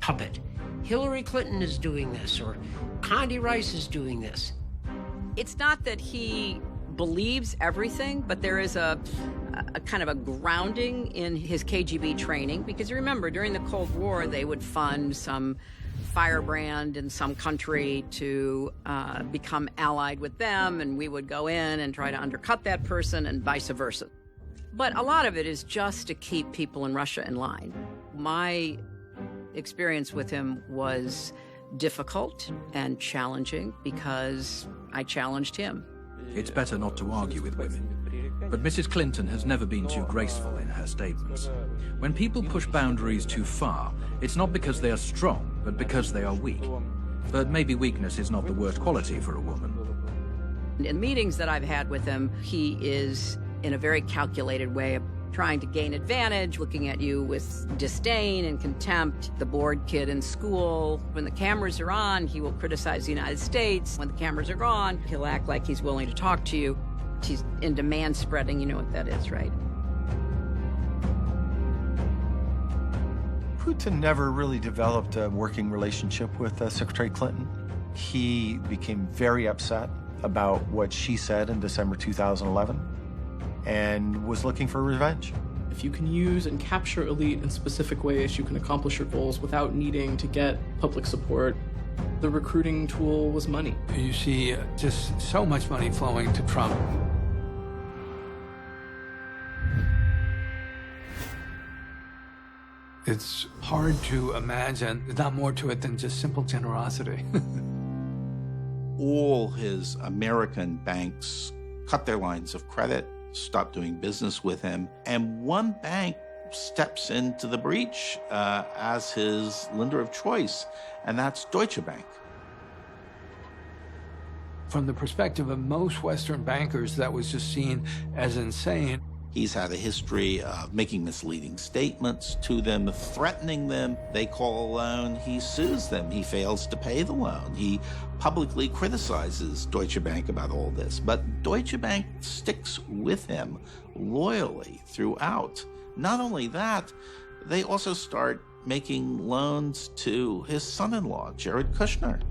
puppet. Hillary Clinton is doing this, or Condi Rice is doing this. It's not that he believes everything, but there is a kind of a grounding in his KGB training, because you remember during the Cold War they would fund some firebrand in some country to become allied with them, and we would go in and try to undercut that person and vice versa. But a lot of it is just to keep people in Russia in line. My experience with him was difficult and challenging because I challenged him. It's better not to argue with women. But Mrs. Clinton has never been too graceful in her statements. When people push boundaries too far, it's not because they are strong, but because they are weak. But maybe weakness is not the worst quality for a woman. In meetings that I've had with him, he is, in a very calculated way, trying to gain advantage, looking at you with disdain and contempt. The bored kid in school, when the cameras are on, he will criticize the United States. When the cameras are gone, he'll act like he's willing to talk to you. He's into man spreading, you know what that is, right? Putin never really developed a working relationship with Secretary Clinton. He became very upset about what she said in December 2011 and was looking for revenge. If you can use and capture elite in specific ways, you can accomplish your goals without needing to get public support. The recruiting tool was money. You see just so much money flowing to Trump. It's hard to imagine. There's not more to it than just simple generosity. All his American banks cut their lines of credit, stopped doing business with him, and one bank steps into the breach as his lender of choice, and that's Deutsche Bank. From the perspective of most Western bankers, that was just seen as insane. He's had a history of making misleading statements to them, threatening them. They call a loan, he sues them. He fails to pay the loan. He publicly criticizes Deutsche Bank about all this. But Deutsche Bank sticks with him loyally throughout. Not only that, they also start making loans to his son-in-law, Jared Kushner.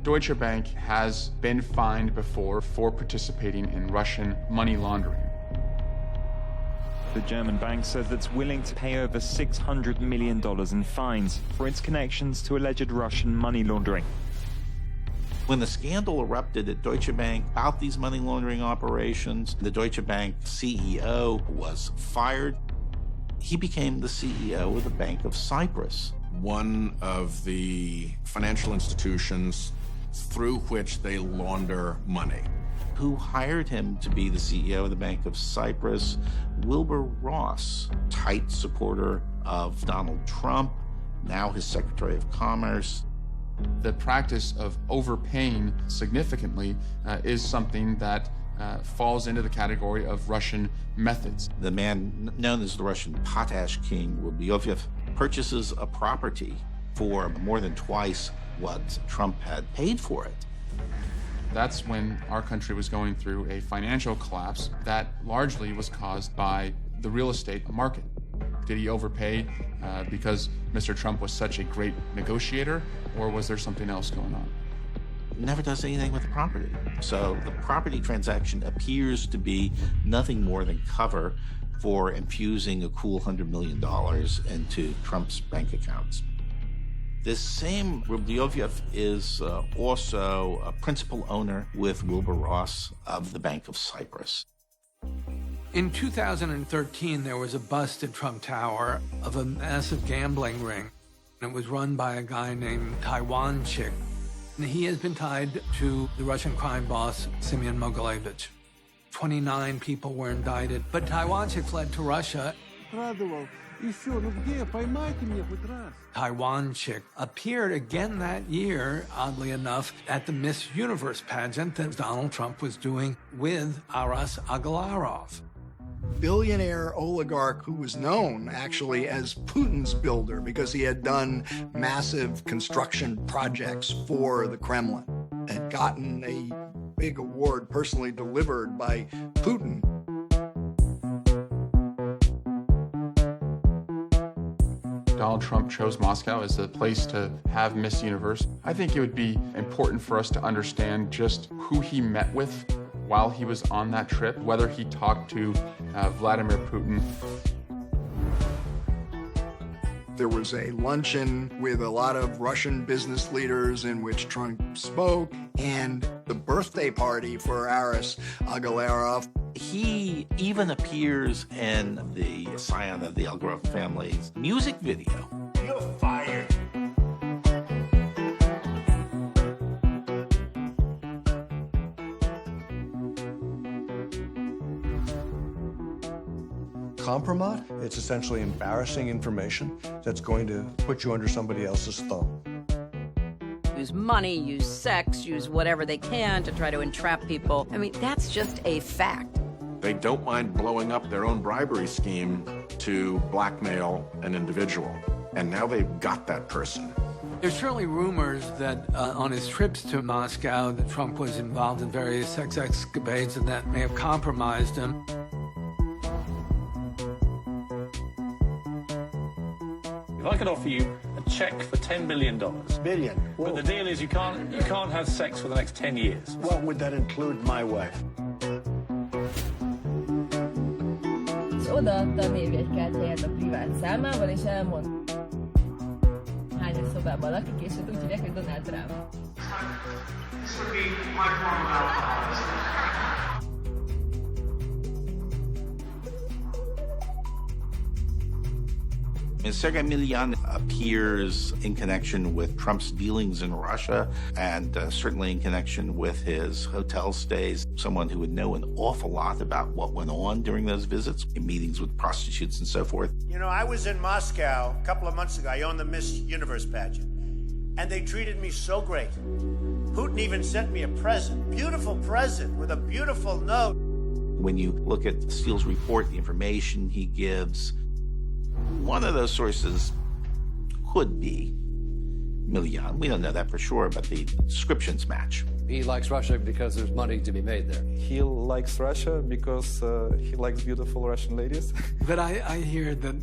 Deutsche Bank has been fined before for participating in Russian money laundering. The German bank says it's willing to pay over $600 million in fines for its connections to alleged Russian money laundering. When the scandal erupted at Deutsche Bank about these money laundering operations, the Deutsche Bank CEO was fired. He became the CEO of the Bank of Cyprus. One of the financial institutions through which they launder money. Who hired him to be the CEO of the Bank of Cyprus? Wilbur Ross, tight supporter of Donald Trump, now his Secretary of Commerce. The practice of overpaying significantly is something that falls into the category of Russian methods. The man known as the Russian potash king, Lubyoviev, purchases a property for more than twice what Trump had paid for it. That's when our country was going through a financial collapse that largely was caused by the real estate market. Did he overpay because Mr. Trump was such a great negotiator, or was there something else going on? Never does anything with the property. So the property transaction appears to be nothing more than cover for infusing a cool $100 million into Trump's bank accounts. This same Lubyoviev is also a principal owner with Wilbur Ross of the Bank of Cyprus. In 2013, there was a bust at Trump Tower of a massive gambling ring. It was run by a guy named Taiwan Chick. And he has been tied to the Russian crime boss, Semyon Mogilevich. 29 people were indicted, but Taiwan Chick fled to Russia. Taiwan chick appeared again that year, oddly enough, at the Miss Universe pageant that Donald Trump was doing with Aras Agalarov. Billionaire oligarch who was known actually as Putin's builder because he had done massive construction projects for the Kremlin, had gotten a big award personally delivered by Putin. Donald Trump chose Moscow as the place to have Miss Universe. I think it would be important for us to understand just who he met with while he was on that trip, whether he talked to Vladimir Putin. There was a luncheon with a lot of Russian business leaders in which Trump spoke, and the birthday party for Aras Agalarov. He even appears in the scion of the Algarve family's music video. You're fired. Compromat, it's essentially embarrassing information that's going to put you under somebody else's thumb. Use money, use sex, use whatever they can to try to entrap people. I mean, that's just a fact. They don't mind blowing up their own bribery scheme to blackmail an individual. And now they've got that person. There's certainly rumors that on his trips to Moscow that Trump was involved in various sex escapades and that may have compromised him. If I could offer you a check for $10 billion. Billion? But the deal is you can't have sex for the next 10 years. Well, would that include my wife? Odaadta még egy kert helyet a privát számával, és elmond, hányas szobában lakik, és úgy hívják, hogy Donald Trump. This would be my form of alcoholism. Sergei Milyan appears in connection with Trump's dealings in Russia and certainly in connection with his hotel stays, someone who would know an awful lot about what went on during those visits, in meetings with prostitutes and so forth. You know, I was in Moscow a couple of months ago. I owned the Miss Universe pageant, and they treated me so great. Putin even sent me a present, beautiful present with a beautiful note. When you look at Steele's report, the information he gives, one of those sources could be Milyan. We don't know that for sure, but the descriptions match. He likes Russia because there's money to be made there. He likes Russia because he likes beautiful Russian ladies. But I hear that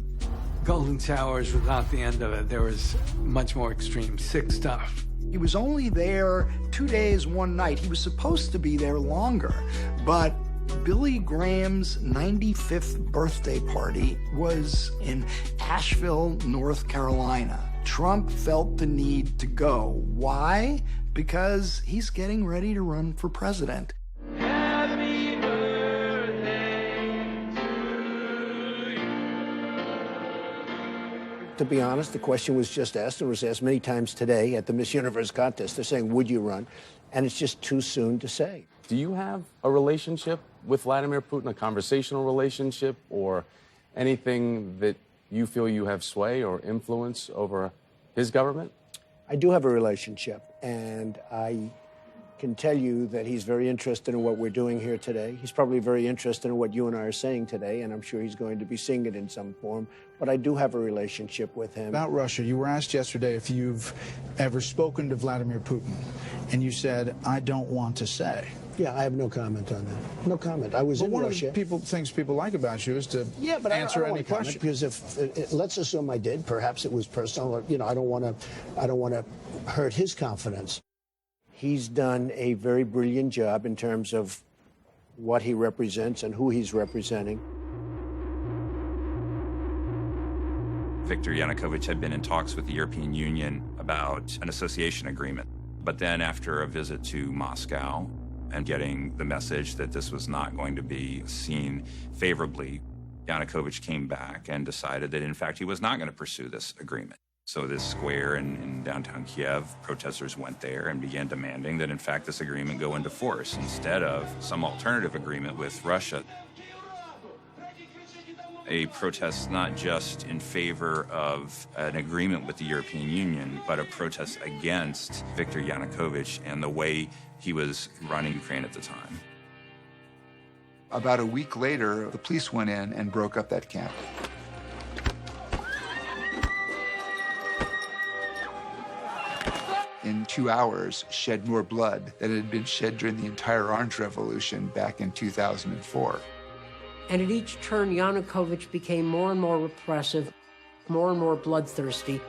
Golden Showers was not the end of it. There was much more extreme, sick stuff. He was only there 2 days, 1 night. He was supposed to be there longer, but Billy Graham's 95th birthday party was in Asheville, North Carolina. Trump felt the need to go. Why? Because he's getting ready to run for president. Happy birthday to you. To be honest, the question was just asked, and was asked many times today at the Miss Universe contest. They're saying, would you run? And it's just too soon to say. Do you have a relationship with Vladimir Putin, a conversational relationship, or anything that you feel you have sway or influence over his government? I do have a relationship, and I can tell you that he's very interested in what we're doing here today. He's probably very interested in what you and I are saying today, and I'm sure he's going to be seeing it in some form. But I do have a relationship with him. About Russia, you were asked yesterday if you've ever spoken to Vladimir Putin, and you said, I don't want to say. Yeah, I have no comment on that. No comment. I was in Russia. One of the things people like about you is to answer any question. Because if let's assume I did, perhaps it was personal. Or, you know, I don't want to hurt his confidence. He's done a very brilliant job in terms of what he represents and who he's representing. Viktor Yanukovych had been in talks with the European Union about an association agreement. But then after a visit to Moscow and getting the message that this was not going to be seen favorably, Yanukovych came back and decided that, in fact, he was not going to pursue this agreement. So this square in downtown Kiev, protesters went there and began demanding that, in fact, this agreement go into force instead of some alternative agreement with Russia. a protest not just in favor of an agreement with the European Union, but a protest against Viktor Yanukovych and the way he was running Ukraine at the time. About a week later, the police went in and broke up that camp. In 2 hours, shed more blood than had been shed during the entire Orange Revolution back in 2004. And at each turn, Yanukovych became more and more repressive, more and more bloodthirsty.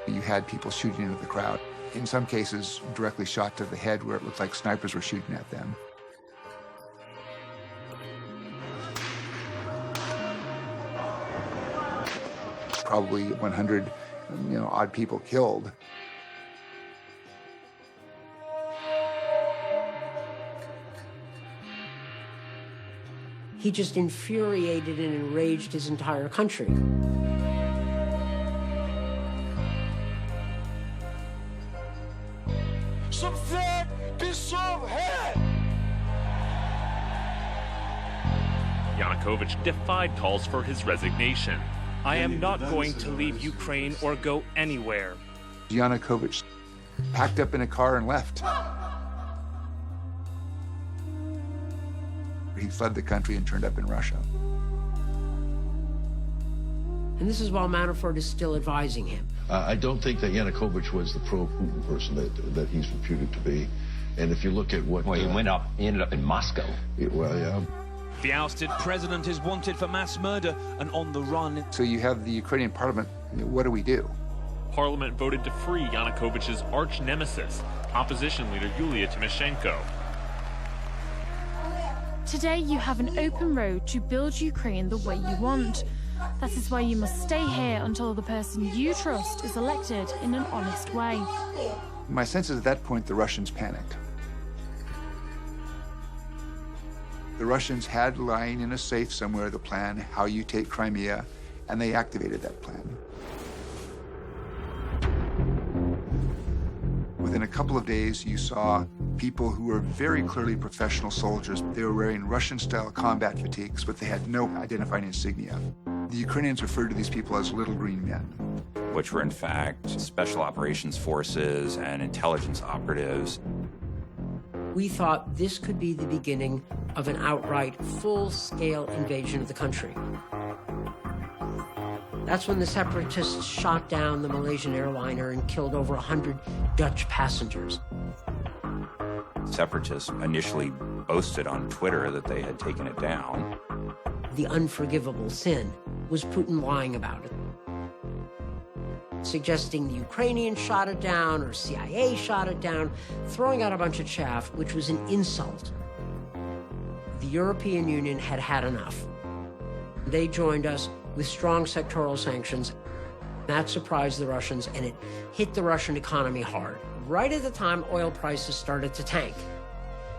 You had people shooting into the crowd. In some cases, directly shot to the head where it looked like snipers were shooting at them. Probably 100, odd people killed. He just infuriated and enraged his entire country. Yanukovych defied calls for his resignation. I am not going to leave Ukraine or go anywhere. Yanukovych packed up in a car and left. He fled the country and turned up in Russia. And this is while Manafort is still advising him. I don't think that Yanukovych was the pro-Putin person that he's reputed to be. And if you look at what... Well, he ended up in Moscow. Well, yeah. The ousted president is wanted for mass murder and on the run. So you have the Ukrainian parliament. What do we do? Parliament voted to free Yanukovych's arch nemesis, opposition leader Yulia Tymoshenko. Today you have an open road to build Ukraine the way you want. That is why you must stay here until the person you trust is elected in an honest way. My sense is at that point the Russians panicked. The Russians had lying in a safe somewhere the plan how you take Crimea, and they activated that plan. Within a couple of days, you saw people who were very clearly professional soldiers. They were wearing Russian-style combat fatigues, but they had no identifying insignia. The Ukrainians referred to these people as little green men. Which were in fact special operations forces and intelligence operatives. We thought this could be the beginning of an outright, full-scale invasion of the country. That's when the separatists shot down the Malaysian airliner and killed over 100 Dutch passengers. Separatists initially boasted on Twitter that they had taken it down. The unforgivable sin was Putin lying about it, suggesting the Ukrainians shot it down or CIA shot it down, throwing out a bunch of chaff, which was an insult. The European Union had had enough. They joined us with strong sectoral sanctions. That surprised the Russians, and it hit the Russian economy hard. Right at the time oil prices started to tank.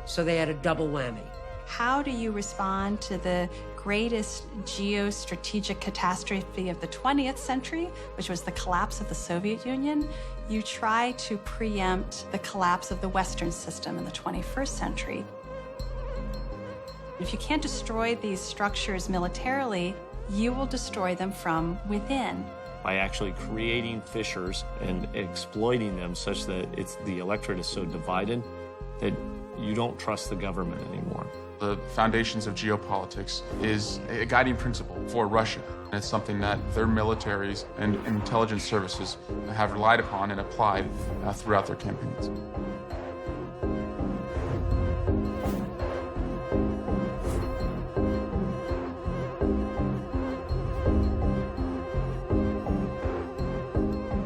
So they had a double whammy. How do you respond to the greatest geostrategic catastrophe of the 20th century, which was the collapse of the Soviet Union? You try to preempt the collapse of the Western system in the 21st century. If you can't destroy these structures militarily, you will destroy them from within. By actually creating fissures and exploiting them such that the electorate is so divided that you don't trust the government anymore. The foundations of geopolitics is a guiding principle for Russia. It's something that their militaries and intelligence services have relied upon and applied throughout their campaigns.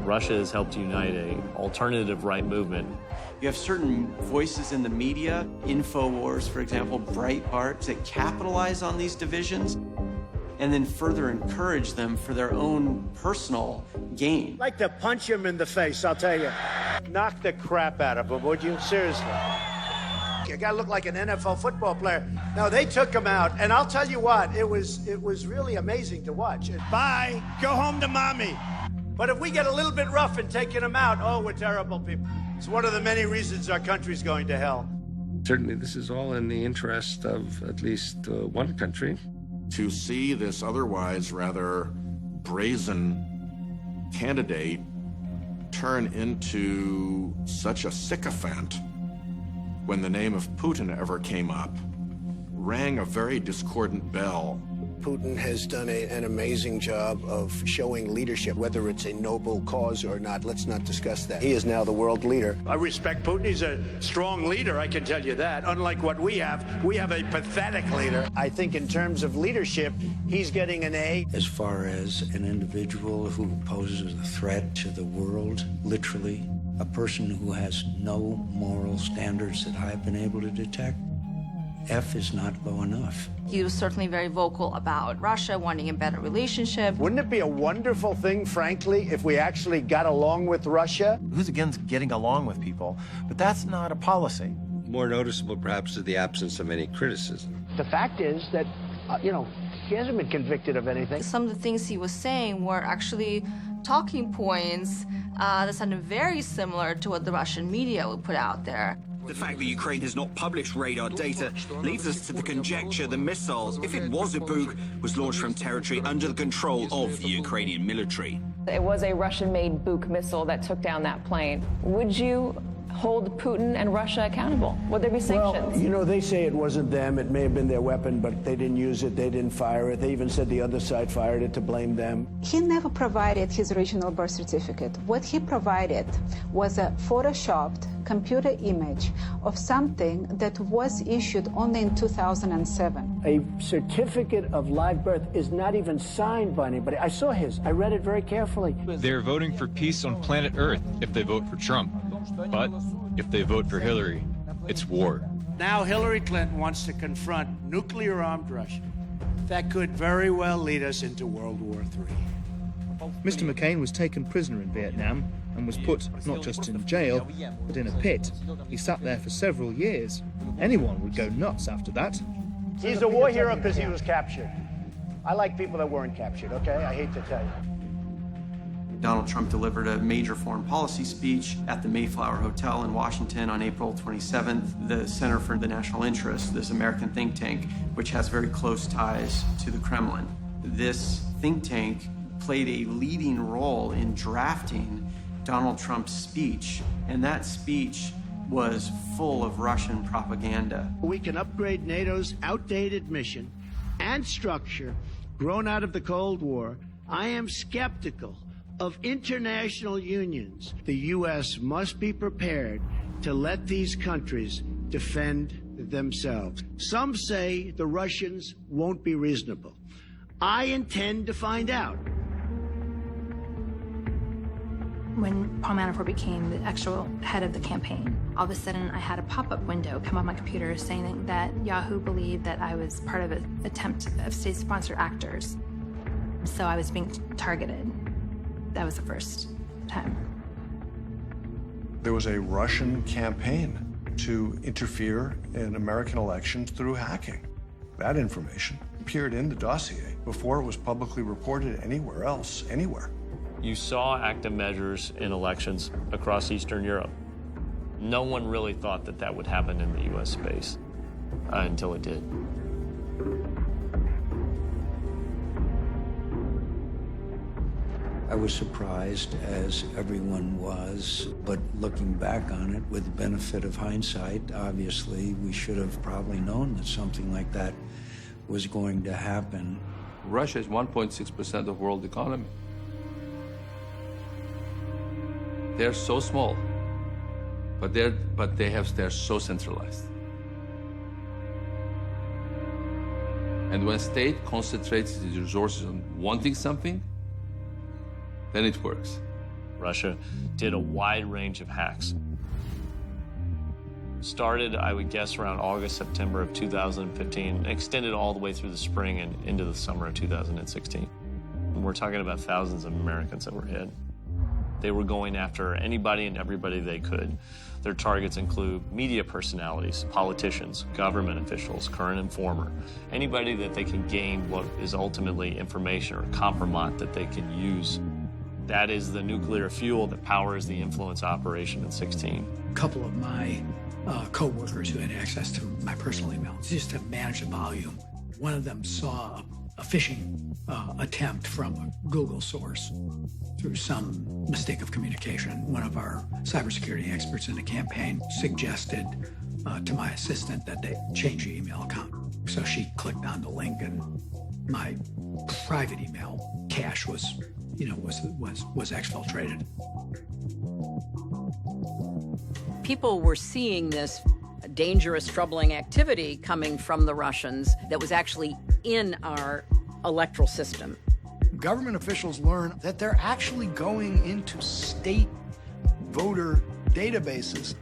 Russia has helped unite an alternative right movement. You have certain voices in the media, InfoWars, for example, Breitbart, that capitalize on these divisions and then further encourage them for their own personal gain. I'd like to punch him in the face, I'll tell you. Knock the crap out of him, would you? Seriously. You gotta look like an NFL football player. No, they took him out, and I'll tell you what, it was really amazing to watch. Bye, go home to mommy. But if we get a little bit rough in taking him out, oh, we're terrible people. It's one of the many reasons our country's going to hell. Certainly, this is all in the interest of at least one country. To see this otherwise rather brazen candidate turn into such a sycophant when the name of Putin ever came up rang a very discordant bell. Putin has done an amazing job of showing leadership, whether it's a noble cause or not. Let's not discuss that. He is now the world leader. I respect Putin. He's a strong leader, I can tell you that. Unlike what we have a pathetic leader. I think in terms of leadership, he's getting an A. As far as an individual who poses a threat to the world, literally, a person who has no moral standards that I've been able to detect, F is not low enough. He was certainly very vocal about Russia wanting a better relationship. Wouldn't it be a wonderful thing, frankly, if we actually got along with Russia? Who's against getting along with people? But that's not a policy. More noticeable, perhaps, is the absence of any criticism. The fact is that, he hasn't been convicted of anything. Some of the things he was saying were actually talking points that sounded very similar to what the Russian media would put out there. The fact that Ukraine has not published radar data leads us to the conjecture the missiles, if it was a Buk, was launched from territory under the control of the Ukrainian military. It was a Russian-made Buk missile that took down that plane. Would you hold Putin and Russia accountable? Would there be sanctions? Well, they say it wasn't them. It may have been their weapon, but they didn't use it. They didn't fire it. They even said the other side fired it to blame them. He never provided his original birth certificate. What he provided was a photoshopped computer image of something that was issued only in 2007. A certificate of live birth is not even signed by anybody. I saw his. I read it very carefully. They're voting for peace on planet Earth if they vote for Trump. But if they vote for Hillary, it's war. Now Hillary Clinton wants to confront nuclear-armed Russia. That could very well lead us into World War III. Mr. McCain was taken prisoner in Vietnam and was put not just in jail, but in a pit. He sat there for several years. Anyone would go nuts after that. He's a war hero because he was captured. I like people that weren't captured, okay? I hate to tell you. Donald Trump delivered a major foreign policy speech at the Mayflower Hotel in Washington on April 27th. The Center for the National Interest, this American think tank, which has very close ties to the Kremlin. This think tank played a leading role in drafting Donald Trump's speech, and that speech was full of Russian propaganda. We can upgrade NATO's outdated mission and structure grown out of the Cold War. I am skeptical of international unions. The U.S. must be prepared to let these countries defend themselves. Some say the Russians won't be reasonable. I intend to find out. When Paul Manafort became the actual head of the campaign, all of a sudden I had a pop-up window come on my computer saying that Yahoo believed that I was part of an attempt of state-sponsored actors. So I was being targeted. That was the first time. There was a Russian campaign to interfere in American elections through hacking. That information appeared in the dossier before it was publicly reported anywhere else, anywhere. You saw active measures in elections across Eastern Europe. No one really thought that that would happen in the U.S. space until it did. I was surprised, as everyone was, but looking back on it with the benefit of hindsight, obviously, we should have probably known that something like that was going to happen. Russia is 1.6% of world economy. They're so small, but they're so centralized. And when state concentrates its resources on wanting something, then it works. Russia did a wide range of hacks. Started, I would guess, around August, September of 2015, extended all the way through the spring and into the summer of 2016. And we're talking about thousands of Americans that were hit. They were going after anybody and everybody they could. Their targets include media personalities, politicians, government officials, current informer, anybody that they can gain what is ultimately information or compromise that they can use. That is the nuclear fuel that powers the influence operation in 16. A couple of my co-workers who had access to my personal email, just to manage the volume. One of them saw a phishing attempt from a Google source through some mistake of communication. One of our cybersecurity experts in the campaign suggested to my assistant that they change the email account. So she clicked on the link, and my private email cache was exfiltrated. People were seeing this dangerous, troubling activity coming from the Russians that was actually in our electoral system. Government officials learn that they're actually going into state voter databases.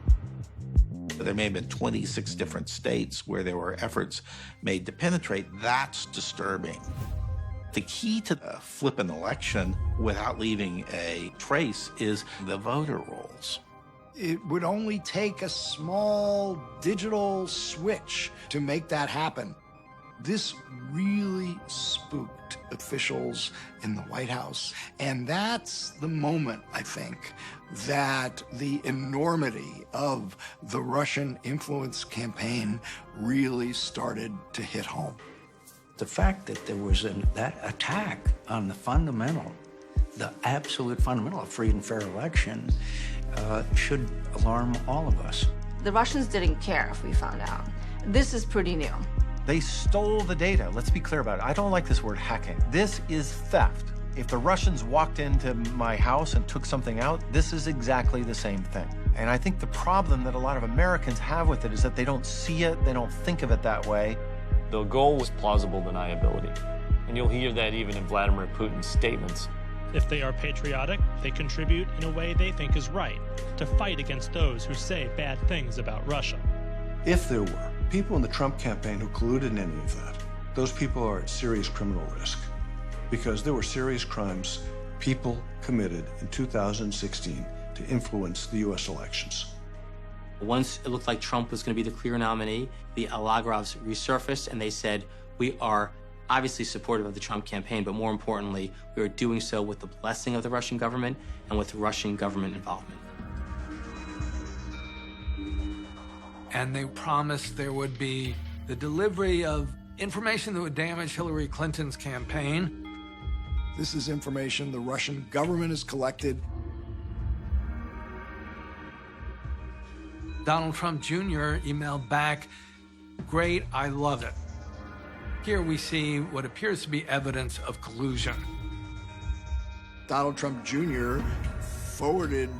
There may have been 26 different states where there were efforts made to penetrate. That's disturbing. The key to flip an election without leaving a trace is the voter rolls. It would only take a small digital switch to make that happen. This really spooked officials in the White House. And that's the moment, I think, that the enormity of the Russian influence campaign really started to hit home. The fact that there was that attack on the fundamental, the absolute fundamental of free and fair election should alarm all of us. The Russians didn't care if we found out. This is pretty new. They stole the data. Let's be clear about it. I don't like this word hacking. This is theft. If the Russians walked into my house and took something out, this is exactly the same thing. And I think the problem that a lot of Americans have with it is that they don't see it, they don't think of it that way. The goal was plausible deniability. And you'll hear that even in Vladimir Putin's statements. If they are patriotic, they contribute in a way they think is right, to fight against those who say bad things about Russia. If there were people in the Trump campaign who colluded in any of that, those people are at serious criminal risk, because there were serious crimes people committed in 2016 to influence the U.S. elections. Once it looked like Trump was going to be the clear nominee, the Alagrovs resurfaced and they said, we are obviously supportive of the Trump campaign, but more importantly, we are doing so with the blessing of the Russian government and with Russian government involvement. And they promised there would be the delivery of information that would damage Hillary Clinton's campaign. This is information the Russian government has collected. Donald Trump Jr. emailed back, "Great, I love it." Here we see what appears to be evidence of collusion. Donald Trump Jr. forwarded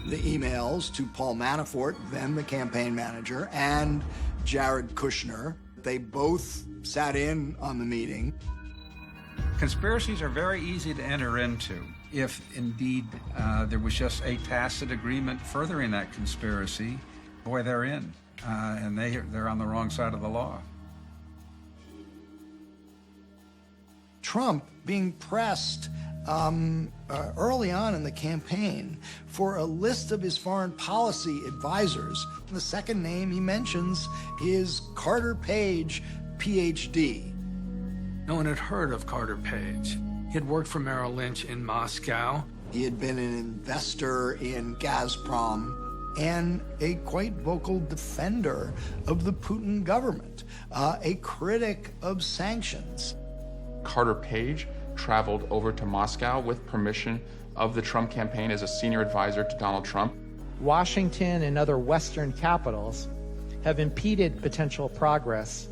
the emails to Paul Manafort, then the campaign manager, and Jared Kushner. They both sat in on the meeting. Conspiracies are very easy to enter into if indeed there was just a tacit agreement furthering that conspiracy. Boy, they're in, and they're on the wrong side of the law. Trump being pressed early on in the campaign for a list of his foreign policy advisors. The second name he mentions is Carter Page, PhD. No one had heard of Carter Page. He had worked for Merrill Lynch in Moscow. He had been an investor in Gazprom and a quite vocal defender of the Putin government, a critic of sanctions. Carter Page traveled over to Moscow with permission of the Trump campaign as a senior advisor to Donald Trump. Washington and other Western capitals have impeded potential progress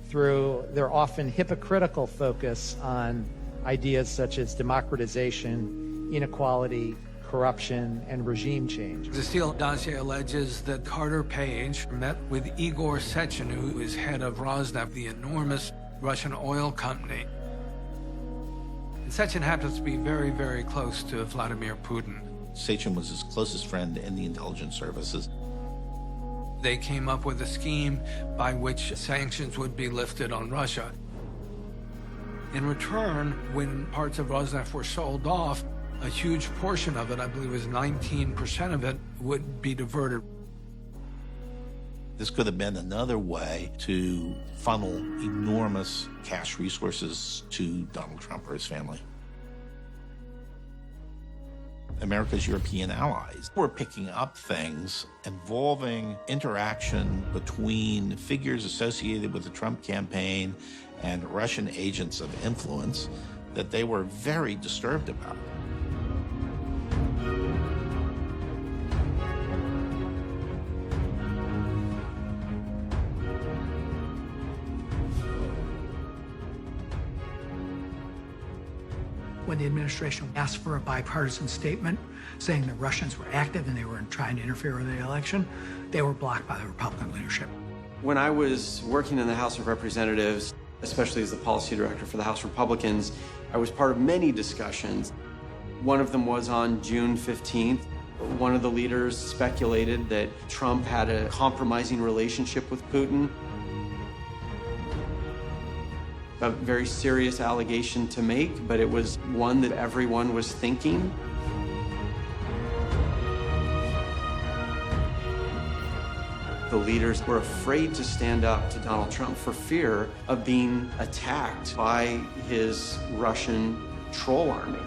through their often hypocritical focus on ideas such as democratization, inequality, corruption, and regime change. The Steele dossier alleges that Carter Page met with Igor Sechin, who is head of Rosneft, the enormous Russian oil company. And Sechin happens to be very, very close to Vladimir Putin. Sechin was his closest friend in the intelligence services. They came up with a scheme by which sanctions would be lifted on Russia. In return, when parts of Rosneft were sold off, a huge portion of it, I believe it was 19% of it, would be diverted. This could have been another way to funnel enormous cash resources to Donald Trump or his family. America's European allies were picking up things involving interaction between figures associated with the Trump campaign and Russian agents of influence that they were very disturbed about. When the administration asked for a bipartisan statement saying the Russians were active and they were trying to interfere with the election, they were blocked by the Republican leadership. When I was working in the House of Representatives, especially as the policy director for the House Republicans, I was part of many discussions. One of them was on June 15th. One of the leaders speculated that Trump had a compromising relationship with Putin. A very serious allegation to make, but it was one that everyone was thinking. The leaders were afraid to stand up to Donald Trump for fear of being attacked by his Russian troll army.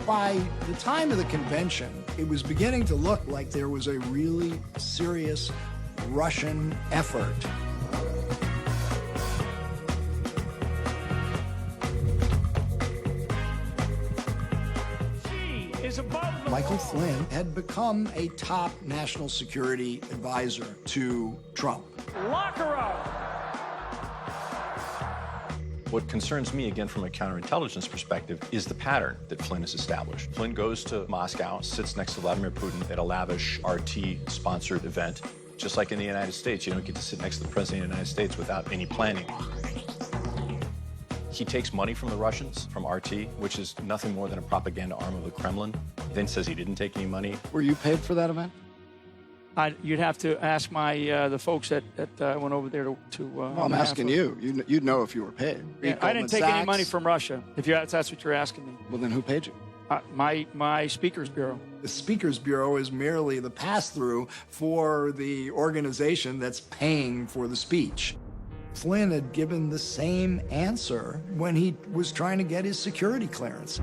By the time of the convention, it was beginning to look like there was a really serious Russian effort. Michael Flynn had become a top national security advisor to Trump. Lock her up! What concerns me, again, from a counterintelligence perspective, is the pattern that Flynn has established. Flynn goes to Moscow, sits next to Vladimir Putin at a lavish RT-sponsored event. Just like in the United States, you don't get to sit next to the President of the United States without any planning. He takes money from the Russians, from RT, which is nothing more than a propaganda arm of the Kremlin, then says he didn't take any money. Were you paid for that event? You'd have to ask the folks that went over there to well, I'm asking you. You'd know if you were paid. Yeah, I didn't take any money from Russia, if that's what you're asking me. Well, then who paid you? My Speaker's Bureau. The Speaker's Bureau is merely the pass-through for the organization that's paying for the speech. Flynn had given the same answer when he was trying to get his security clearance.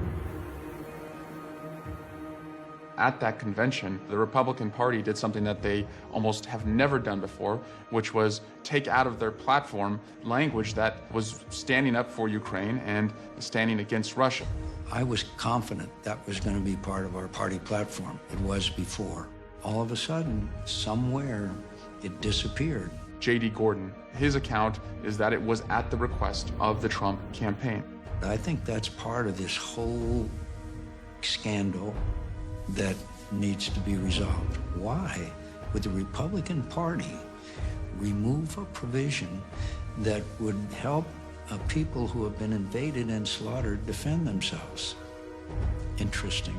At that convention, the Republican Party did something that they almost have never done before, which was take out of their platform language that was standing up for Ukraine and standing against Russia. I was confident that was going to be part of our party platform. It was before. All of a sudden, somewhere, it disappeared. J.D. Gordon, his account is that it was at the request of the Trump campaign. I think that's part of this whole scandal that needs to be resolved. Why would the Republican Party remove a provision that would help people who have been invaded and slaughtered defend themselves? Interesting.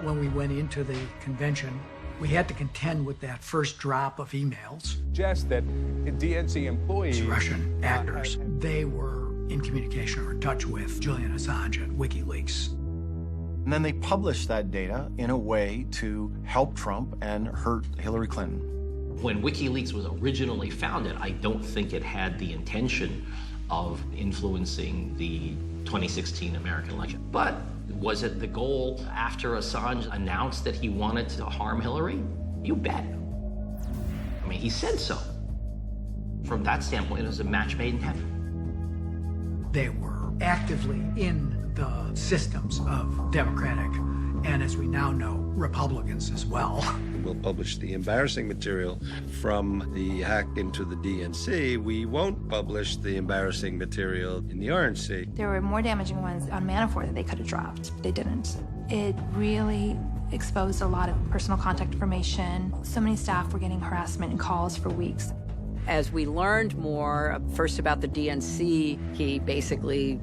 When we went into the convention, we had to contend with that first drop of emails. Suggest that DNC employees, Russian actors, they were in communication or in touch with Julian Assange at WikiLeaks. And then they published that data in a way to help Trump and hurt Hillary Clinton. When WikiLeaks was originally founded, I don't think it had the intention of influencing the 2016 American election. But was it the goal after Assange announced that he wanted to harm Hillary? You bet. I mean, he said so. From that standpoint, it was a match made in heaven. They were actively in the systems of Democratic, and as we now know, Republicans as well. We'll publish the embarrassing material from the hack into the DNC. We won't publish the embarrassing material in the RNC. There were more damaging ones on Manafort that they could have dropped. They didn't. It really exposed a lot of personal contact information. So many staff were getting harassment and calls for weeks. As we learned more, first about the DNC, he basically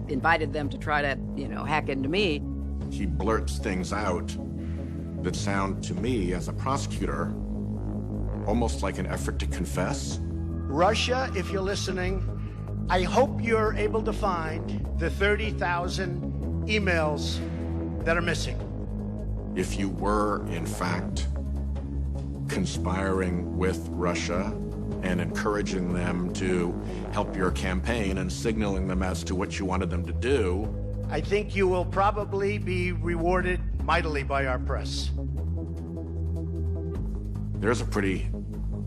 invited them to try to, hack into me. He blurts things out that sound to me as a prosecutor almost like an effort to confess. Russia, if you're listening, I hope you're able to find the 30,000 emails that are missing. If you were, in fact, conspiring with Russia and encouraging them to help your campaign and signaling them as to what you wanted them to do, I think you will probably be rewarded mightily by our press. There's a pretty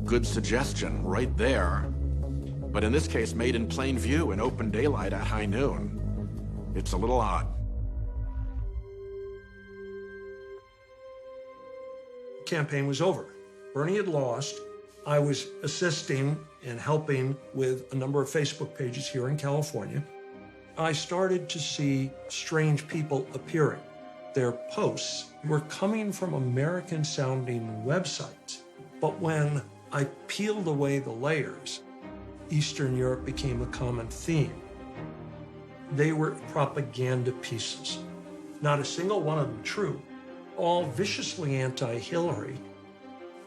good suggestion right there, but in this case made in plain view in open daylight at high noon. It's a little odd. Campaign was over. Bernie had lost. I was assisting and helping with a number of Facebook pages here in California. I started to see strange people appearing. Their posts were coming from American-sounding websites, but when I peeled away the layers, Eastern Europe became a common theme. They were propaganda pieces. Not a single one of them true. All viciously anti-Hillary.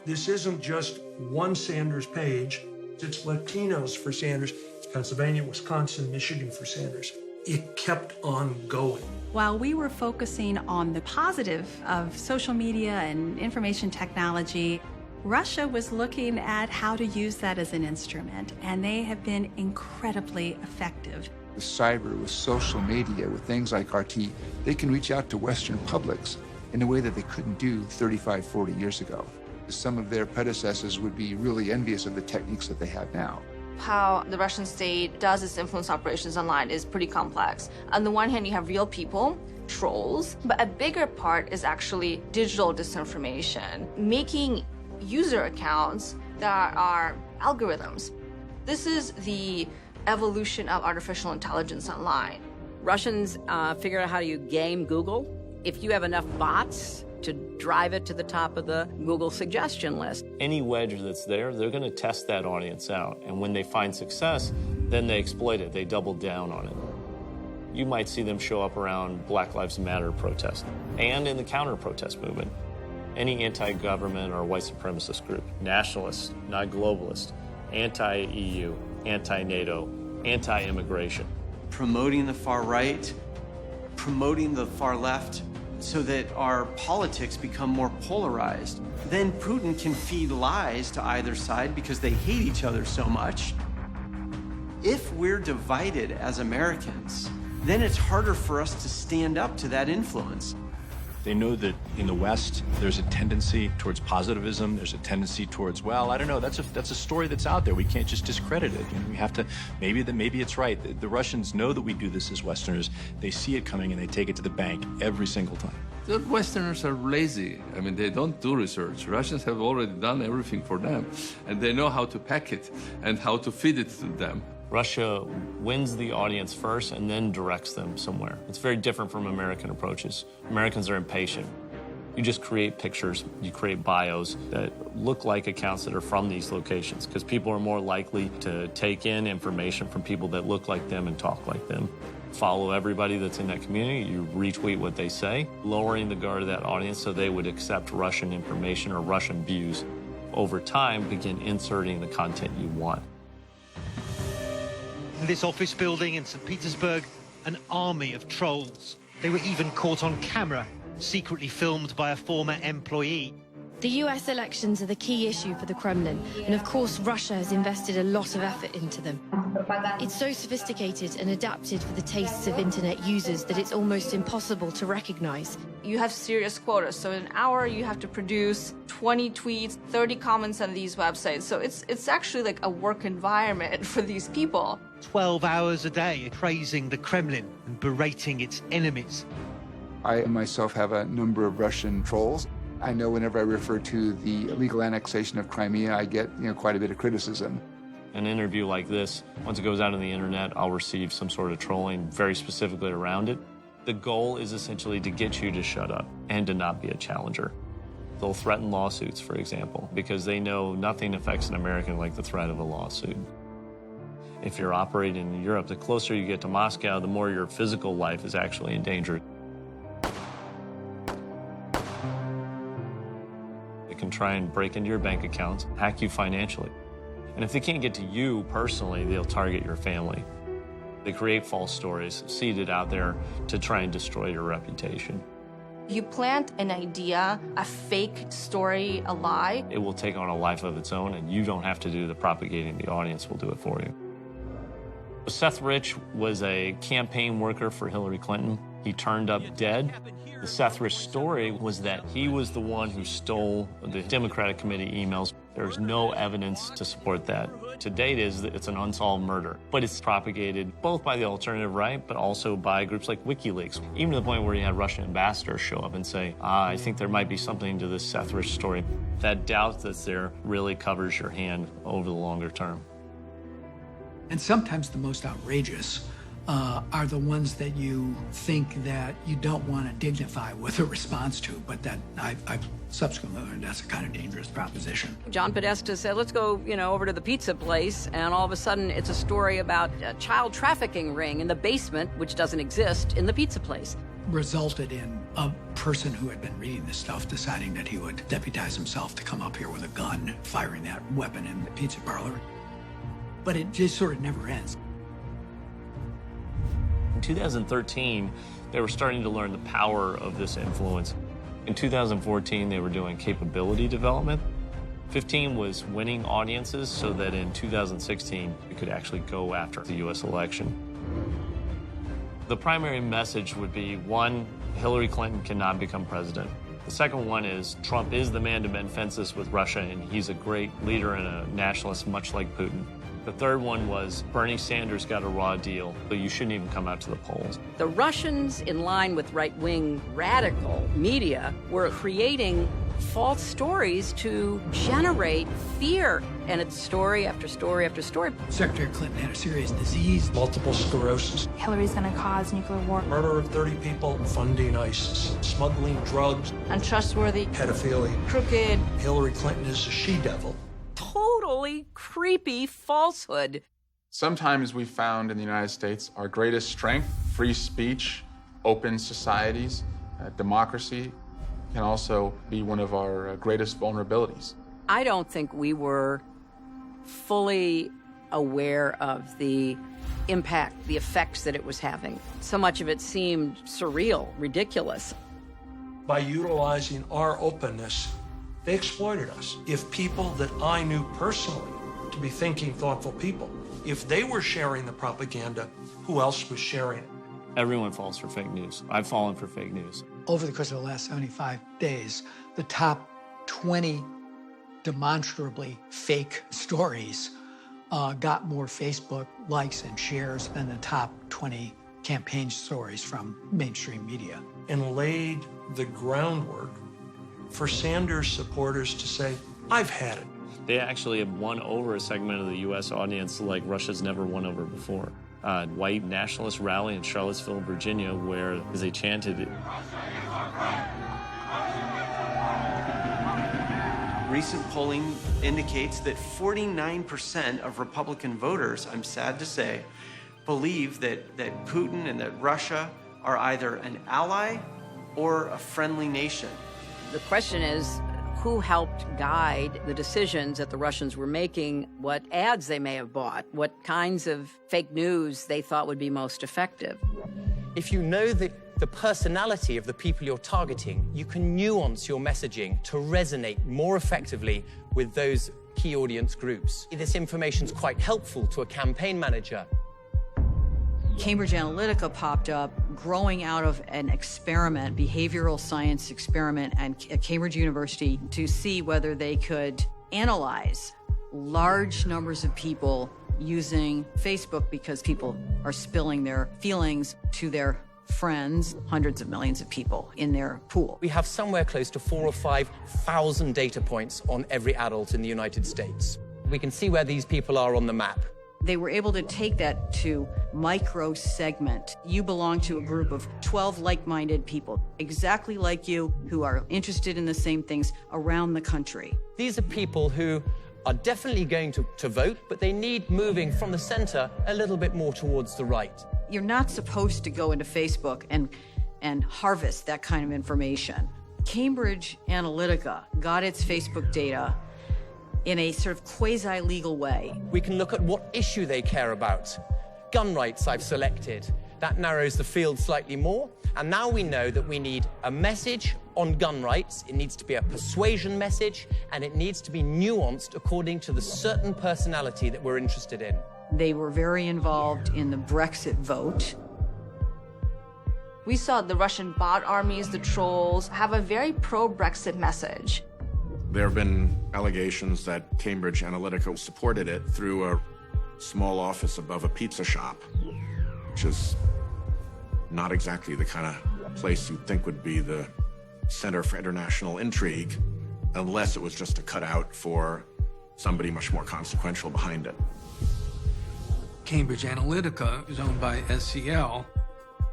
This isn't just one Sanders page. It's Latinos for Sanders. It's Pennsylvania, Wisconsin, Michigan for Sanders. It kept on going. While we were focusing on the positive of social media and information technology, Russia was looking at how to use that as an instrument, and they have been incredibly effective. With cyber, with social media, with things like RT, they can reach out to Western publics in a way that they couldn't do 35, 40 years ago. Some of their predecessors would be really envious of the techniques that they have now. How the Russian state does its influence operations online is pretty complex. On the one hand, you have real people, trolls, but a bigger part is actually digital disinformation, making user accounts that are algorithms. This is the evolution of artificial intelligence online. Russians figured out how to game Google. If you have enough bots to drive it to the top of the Google suggestion list. Any wedge that's there, they're going to test that audience out. And when they find success, then they exploit it. They double down on it. You might see them show up around Black Lives Matter protests and in the counter-protest movement. Any anti-government or white supremacist group, nationalist, not globalist, anti-EU, anti-NATO, anti-immigration. Promoting the far right, promoting the far left, so that our politics become more polarized. Then Putin can feed lies to either side because they hate each other so much. If we're divided as Americans, then it's harder for us to stand up to that influence. They know that in the West, there's a tendency towards positivism. There's a tendency towards, well, I don't know. That's a story that's out there. We can't just discredit it. You know, we have to. Maybe it's right. The Russians know that we do this as Westerners. They see it coming and they take it to the bank every single time. The Westerners are lazy. I mean, they don't do research. Russians have already done everything for them, and they know how to pack it and how to feed it to them. Russia wins the audience first and then directs them somewhere. It's very different from American approaches. Americans are impatient. You just create pictures, you create bios that look like accounts that are from these locations because people are more likely to take in information from people that look like them and talk like them. Follow everybody that's in that community, you retweet what they say, lowering the guard of that audience so they would accept Russian information or Russian views. Over time, begin inserting the content you want. In this office building in St. Petersburg, an army of trolls. They were even caught on camera, secretly filmed by a former employee. The US elections are the key issue for the Kremlin, and of course Russia has invested a lot of effort into them. It's so sophisticated and adapted for the tastes of internet users that it's almost impossible to recognize. You have serious quotas, so in an hour you have to produce 20 tweets, 30 comments on these websites. So it's actually like a work environment for these people. 12 hours a day praising the Kremlin and berating its enemies. I myself have a number of Russian trolls. I know whenever I refer to the illegal annexation of Crimea, I get quite a bit of criticism. An interview like this, once it goes out on the internet, I'll receive some sort of trolling very specifically around it. The goal is essentially to get you to shut up and to not be a challenger. They'll threaten lawsuits, for example, because they know nothing affects an American like the threat of a lawsuit. If you're operating in Europe, the closer you get to Moscow, the more your physical life is actually in danger. can try and break into your bank accounts, hack you financially. And if they can't get to you personally, they'll target your family. They create false stories, seeded out there to try and destroy your reputation. You plant an idea, a fake story, a lie. It will take on a life of its own, and you don't have to do the propagating. The audience will do it for you. Seth Rich was a campaign worker for Hillary Clinton. He turned up dead. The Seth Rich story was that he was the one who stole the Democratic Committee emails. There's no evidence to support that. To date, it's an unsolved murder, but it's propagated both by the alternative right, but also by groups like WikiLeaks, even to the point where you had Russian ambassadors show up and say, I think there might be something to this Seth Rich story. That doubt that's there really covers your hand over the longer term. And sometimes the most outrageous are the ones that you think that you don't want to dignify with a response to, but that I've subsequently learned that's a kind of dangerous proposition. John Podesta said, let's go, over to the pizza place, and all of a sudden it's a story about a child trafficking ring in the basement, which doesn't exist, in the pizza place. Resulted in a person who had been reading this stuff deciding that he would deputize himself to come up here with a gun, firing that weapon in the pizza parlor. But it just sort of never ends. In 2013, they were starting to learn the power of this influence. In 2014, they were doing capability development. 15 was winning audiences so that in 2016, we could actually go after the U.S. election. The primary message would be, one, Hillary Clinton cannot become president. The second one is Trump is the man to mend fences with Russia, and he's a great leader and a nationalist, much like Putin. The third one was Bernie Sanders got a raw deal, but you shouldn't even come out to the polls. The Russians, in line with right-wing radical media, were creating false stories to generate fear. And it's story after story after story. Secretary Clinton had a serious disease. Multiple sclerosis. Hillary's going to cause nuclear war. Murder of 30 people. Funding ISIS. Smuggling drugs. Untrustworthy. Pedophilia. Crooked. Hillary Clinton is a she-devil. Totally creepy falsehood. Sometimes we found in the United States our greatest strength, free speech, open societies, democracy, can also be one of our greatest vulnerabilities. I don't think we were fully aware of the impact, the effects that it was having. So much of it seemed surreal, ridiculous. By utilizing our openness, they exploited us. If people that I knew personally to be thinking, thoughtful people, if they were sharing the propaganda, who else was sharing it? Everyone falls for fake news. I've fallen for fake news. Over the course of the last 75 days, the top 20 demonstrably fake stories got more Facebook likes and shares than the top 20 campaign stories from mainstream media. And laid the groundwork for Sanders supporters to say, I've had it. They actually have won over a segment of the U.S. audience like Russia's never won over before. White nationalist rally in Charlottesville, Virginia, where they chanted it. Recent polling indicates that 49% of Republican voters, I'm sad to say, believe that Putin and that Russia are either an ally or a friendly nation. The question is, who helped guide the decisions that the Russians were making, what ads they may have bought, what kinds of fake news they thought would be most effective? If you know the personality of the people you're targeting, you can nuance your messaging to resonate more effectively with those key audience groups. This information's quite helpful to a campaign manager. Cambridge Analytica popped up growing out of an experiment, behavioral science experiment at Cambridge University to see whether they could analyze large numbers of people using Facebook because people are spilling their feelings to their friends, hundreds of millions of people in their pool. We have somewhere close to 4,000 or 5,000 data points on every adult in the United States. We can see where these people are on the map. They were able to take that to micro segment. You belong to a group of 12 like-minded people, exactly like you, who are interested in the same things around the country. These are people who are definitely going to vote, but they need moving from the center a little bit more towards the right. You're not supposed to go into Facebook and harvest that kind of information. Cambridge Analytica got its Facebook data in a sort of quasi-legal way. We can look at what issue they care about. Gun rights I've selected. That narrows the field slightly more. And now we know that we need a message on gun rights. It needs to be a persuasion message, and it needs to be nuanced according to the certain personality that we're interested in. They were very involved in the Brexit vote. We saw the Russian bot armies, the trolls, have a very pro-Brexit message. There have been allegations that Cambridge Analytica supported it through a small office above a pizza shop, which is not exactly the kind of place you'd think would be the center for international intrigue, unless it was just a cutout for somebody much more consequential behind it. Cambridge Analytica is owned by SCL.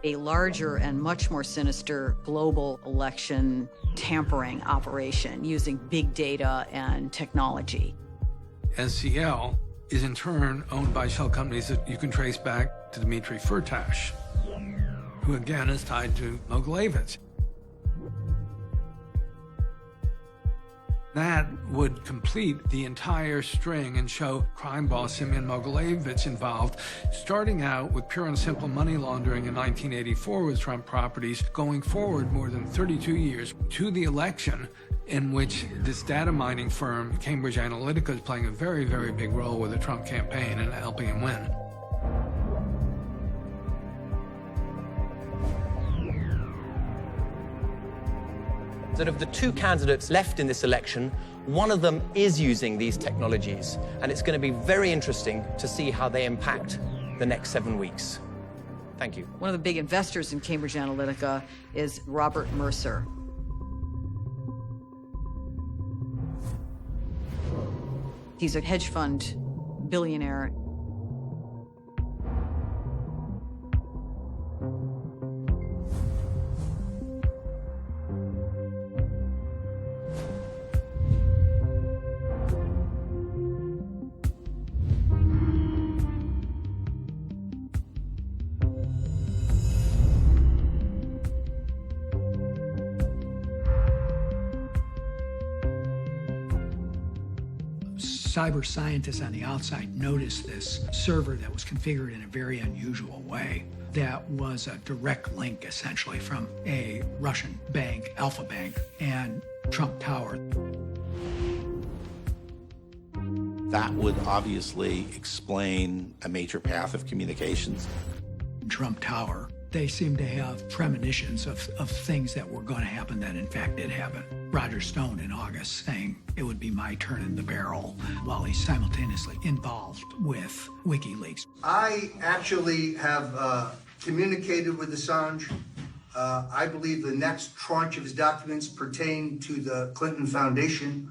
A larger and much more sinister global election tampering operation using big data and technology. SCL is in turn owned by shell companies that you can trace back to Dmitry Firtash, who again is tied to Mogilevich. That would complete the entire string and show crime boss Semyon Mogilevich involved, starting out with pure and simple money laundering in 1984 with Trump properties, going forward more than 32 years to the election in which this data mining firm, Cambridge Analytica, is playing a very, very big role with the Trump campaign and helping him win. That of the two candidates left in this election, one of them is using these technologies, and it's going to be very interesting to see how they impact the next 7 weeks. Thank you. One of the big investors in Cambridge Analytica is Robert Mercer. He's a hedge fund billionaire. Cyber scientists on the outside noticed this server that was configured in a very unusual way that was a direct link, essentially, from a Russian bank, Alpha Bank, and Trump Tower. That would obviously explain a major path of communications. Trump Tower, they seem to have premonitions of things that were going to happen that in fact did happen. Roger Stone in August saying it would be my turn in the barrel while he's simultaneously involved with WikiLeaks. I actually have communicated with Assange. I believe the next tranche of his documents pertain to the Clinton Foundation,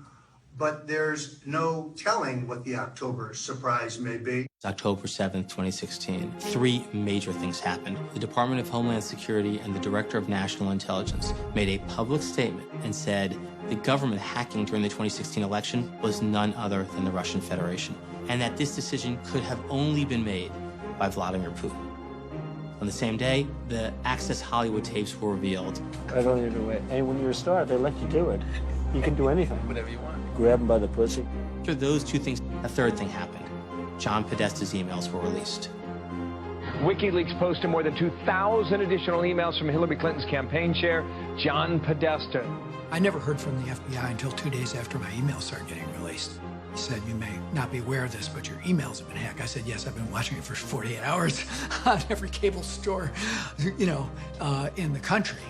but there's no telling what the October surprise may be. October 7th, 2016, three major things happened. The Department of Homeland Security and the Director of National Intelligence made a public statement and said the government hacking during the 2016 election was none other than the Russian Federation, and that this decision could have only been made by Vladimir Putin. On the same day, the Access Hollywood tapes were revealed. I don't even know. And when you're a star, they let you do it. You can do anything. Whatever you want. Grab them by the pussy. After those two things, a third thing happened. John Podesta's emails were released. WikiLeaks posted more than 2,000 additional emails from Hillary Clinton's campaign chair, John Podesta. I never heard from the FBI until 2 days after my emails started getting released. He said, you may not be aware of this, but your emails have been hacked. I said, yes, I've been watching it for 48 hours on every cable store, in the country.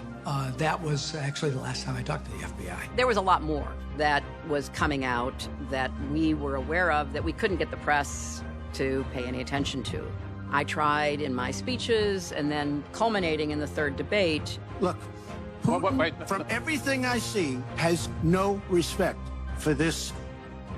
That was actually the last time I talked to the FBI. There was a lot more that was coming out that we were aware of that we couldn't get the press to pay any attention to. I tried in my speeches and then culminating in the third debate. Look, Putin, from everything I see, has no respect for this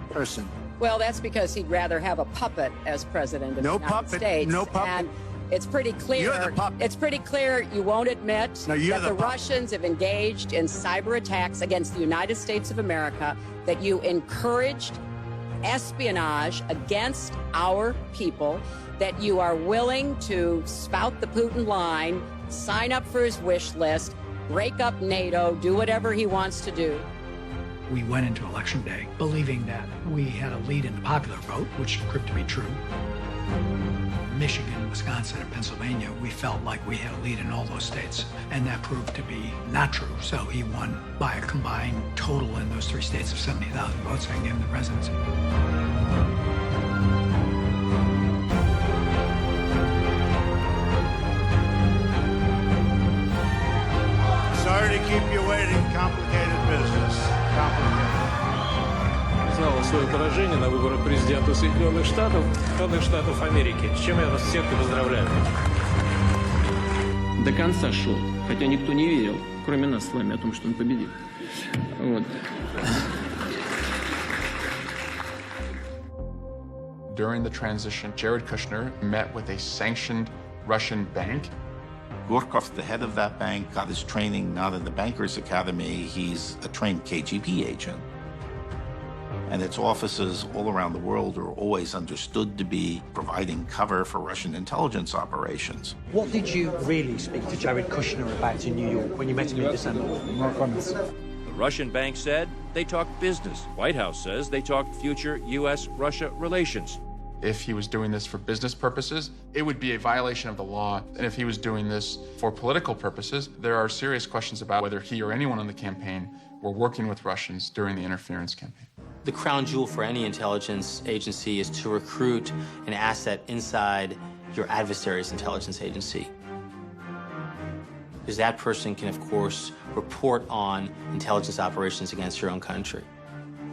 person. Well, that's because he'd rather have a puppet as president of the United States. No puppet. And it's pretty clear. You're the puppet. It's pretty clear you won't admit that the puppet. Russians have engaged in cyber attacks against the United States of America, that you encouraged espionage against our people, that you are willing to spout the Putin line, sign up for his wish list, break up NATO, do whatever he wants to do. We went into Election Day believing that we had a lead in the popular vote, which proved to be true. Michigan, Wisconsin, and Pennsylvania, we felt like we had a lead in all those states, and that proved to be not true. So he won by a combined total in those three states of 70,000 votes and gave him the presidency. Sorry to keep you waiting. Complicated business. Complicated. Знала свое поражение на выборах президента Соединенных Штатов Америки, с чем я вас всех и поздравляю. До конца шел, хотя никто не верил, кроме нас с вами, о том, что он победит. Вот. During the transition, Jared Kushner met with a sanctioned Russian bank. Gorkov, the head of that bank, got his training not in the Bankers Academy. He's a trained KGB agent. And its offices all around the world are always understood to be providing cover for Russian intelligence operations. What did you really speak to Jared Kushner about in New York when you met him in December? No comments. The Russian bank said they talked business. White House says they talked future U.S.-Russia relations. If he was doing this for business purposes, it would be a violation of the law. And if he was doing this for political purposes, there are serious questions about whether he or anyone on the campaign were working with Russians during the interference campaign. The crown jewel for any intelligence agency is to recruit an asset inside your adversary's intelligence agency. Because that person can, of course, report on intelligence operations against your own country.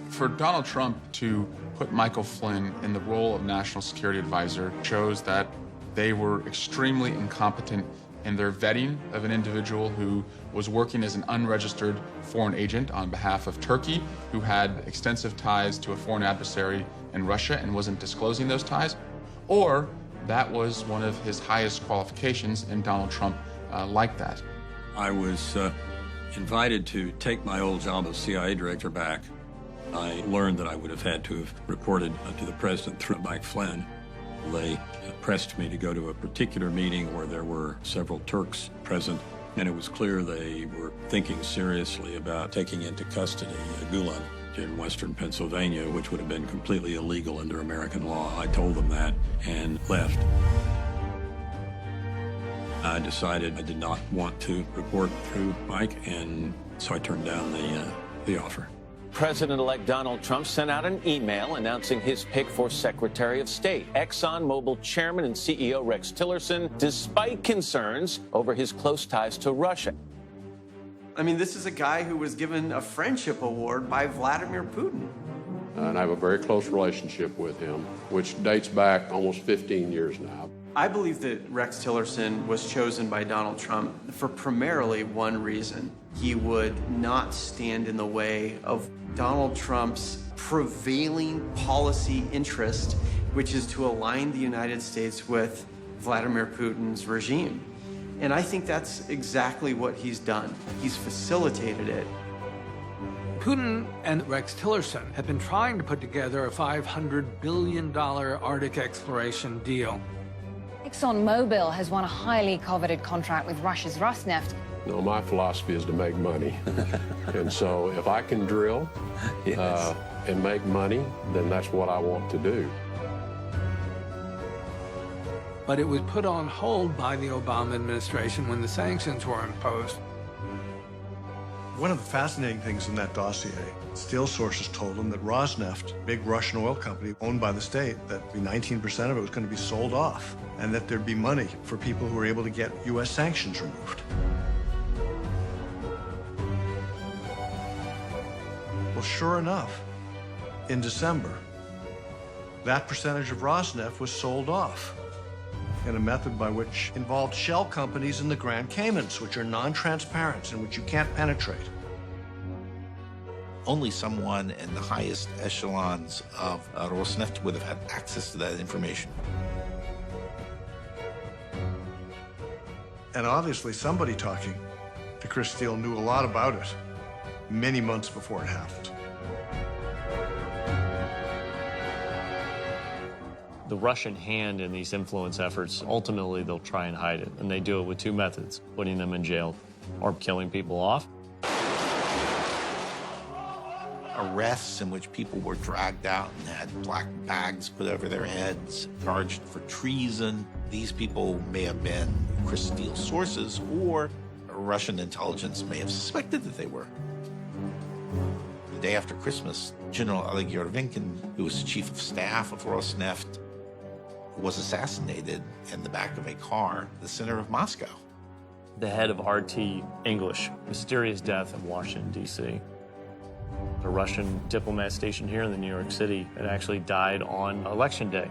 For Donald Trump to put Michael Flynn in the role of National Security Advisor shows that they were extremely incompetent in their vetting of an individual who was working as an unregistered foreign agent on behalf of Turkey, who had extensive ties to a foreign adversary in Russia and wasn't disclosing those ties, or that was one of his highest qualifications and Donald Trump liked that. I was invited to take my old job as CIA director back. I learned that I would have had to have reported to the president through Mike Flynn. They pressed me to go to a particular meeting where there were several Turks present, and it was clear they were thinking seriously about taking into custody Gulen in western Pennsylvania, which would have been completely illegal under American law. I told them that and left. I decided I did not want to report through Mike, and so I turned down the offer. President-elect Donald Trump sent out an email announcing his pick for Secretary of State, ExxonMobil Chairman and CEO Rex Tillerson, despite concerns over his close ties to Russia. I mean, this is a guy who was given a friendship award by Vladimir Putin. And I have a very close relationship with him, which dates back almost 15 years now. I believe that Rex Tillerson was chosen by Donald Trump for primarily one reason. He would not stand in the way of Donald Trump's prevailing policy interest, which is to align the United States with Vladimir Putin's regime. And I think that's exactly what he's done. He's facilitated it. Putin and Rex Tillerson have been trying to put together a $500 billion Arctic exploration deal. ExxonMobil has won a highly coveted contract with Russia's Rosneft. No, my philosophy is to make money. And so if I can drill and make money, then that's what I want to do. But it was put on hold by the Obama administration when the sanctions were imposed. One of the fascinating things in that dossier, steel sources told them that Rosneft, big Russian oil company owned by the state, that 19% of it was going to be sold off, and that there'd be money for people who were able to get U.S. sanctions removed. Well, sure enough, in December, that percentage of Rosneft was sold off in a method by which involved shell companies in the Grand Caymans, which are non-transparent and which you can't penetrate. Only someone in the highest echelons of Rosneft would have had access to that information. And obviously somebody talking to Chris Steele knew a lot about it many months before it happened. The Russian hand in these influence efforts, ultimately they'll try and hide it. And they do it with two methods, putting them in jail or killing people off. Arrests in which people were dragged out and had black bags put over their heads, charged for treason. These people may have been Chris Steele's sources, or Russian intelligence may have suspected that they were. The day after Christmas, General Oleg Yervinkin, who was chief of staff of Rosneft, was assassinated in the back of a car in the center of Moscow. The head of RT English, mysterious death in Washington, D.C. A Russian diplomat stationed here in New York City had actually died on Election Day.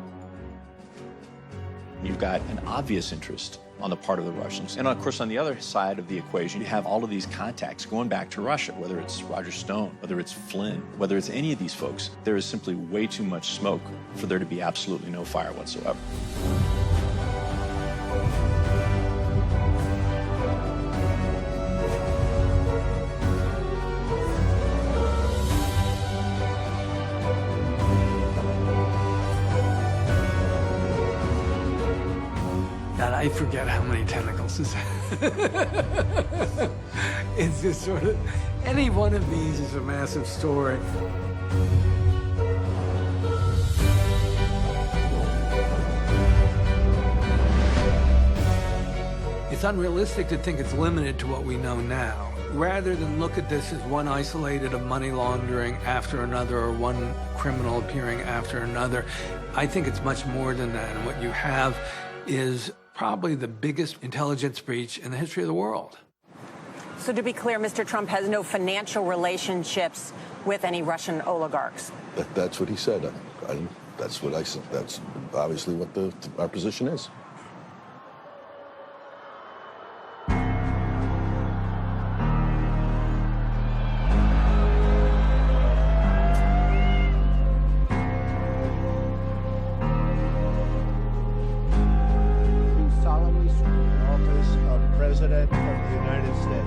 You've got an obvious interest on the part of the Russians. And of course, on the other side of the equation, you have all of these contacts going back to Russia, whether it's Roger Stone, whether it's Flynn, whether it's any of these folks. There is simply way too much smoke for there to be absolutely no fire whatsoever. I forget how many tentacles this it's just sort of, any one of these is a massive story. It's unrealistic to think it's limited to what we know now. Rather than look at this as one isolated of money laundering after another or one criminal appearing after another, I think it's much more than that. And what you have is probably the biggest intelligence breach in the history of the world. So to be clear, Mr. Trump has no financial relationships with any Russian oligarchs. That's what he said. That's what I said. That's obviously what our position is. President of the United States.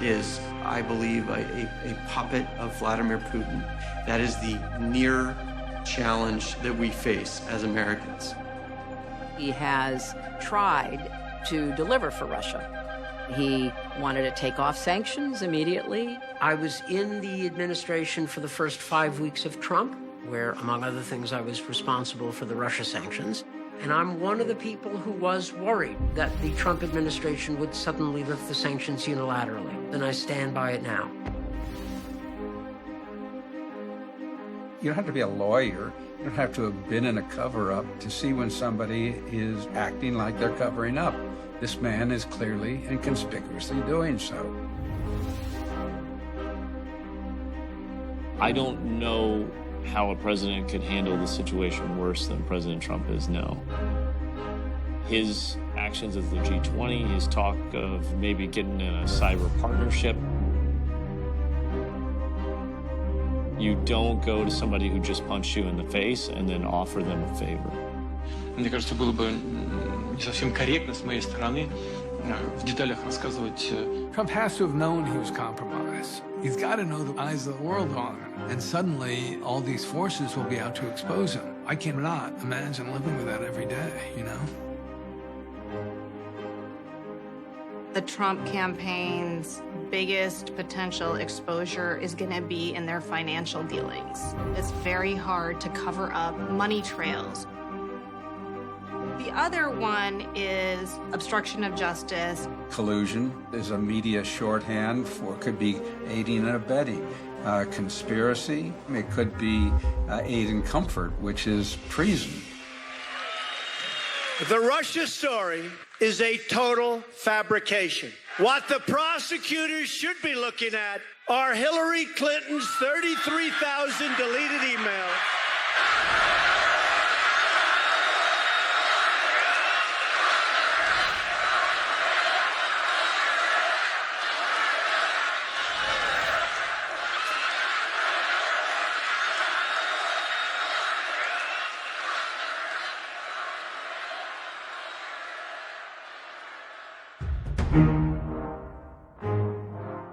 Is, I believe, a puppet of Vladimir Putin. That is the near challenge that we face as Americans. He has tried to deliver for Russia. He wanted to take off sanctions immediately. I was in the administration for the first 5 weeks of Trump, where, among other things, I was responsible for the Russia sanctions. And I'm one of the people who was worried that the Trump administration would suddenly lift the sanctions unilaterally. And I stand by it now. You don't have to be a lawyer. You don't have to have been in a cover-up to see when somebody is acting like they're covering up. This man is clearly and conspicuously doing so. I don't know how a president could handle the situation worse than President Trump is now. His actions at the G20, his talk of maybe getting in a cyber partnership. You don't go to somebody who just punched you in the face and then offer them a favor. Мне кажется, было бы не совсем корректно с моей стороны в деталях рассказывать. Trump has to have known he was compromised. He's got to know the eyes of the world on him. And suddenly, all these forces will be out to expose him. I cannot imagine living with that every day, you know? The Trump campaign's biggest potential exposure is going to be in their financial dealings. It's very hard to cover up money trails. The other one is obstruction of justice. Collusion is a media shorthand for, could be aiding and abetting. Conspiracy, it could be aid and comfort, which is treason. The Russia story is a total fabrication. What the prosecutors should be looking at are Hillary Clinton's 33,000 deleted emails.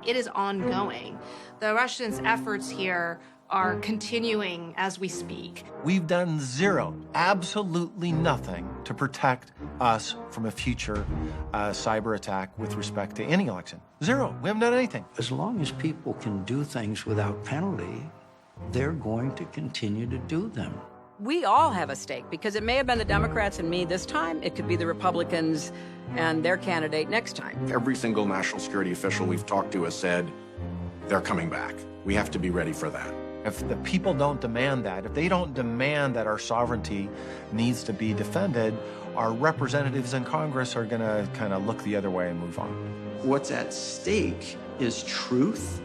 It is ongoing. The Russians' efforts here are continuing as we speak. We've done zero, absolutely nothing to protect us from a future cyber attack with respect to any election. Zero. We haven't done anything. As long as people can do things without penalty, they're going to continue to do them. We all have a stake, because it may have been the Democrats and me this time. It could be the Republicans and their candidate next time. Every single national security official we've talked to has said they're coming back. We have to be ready for that. If the people don't demand that, if they don't demand that our sovereignty needs to be defended, our representatives in Congress are going to kind of look the other way and move on. What's at stake is truth.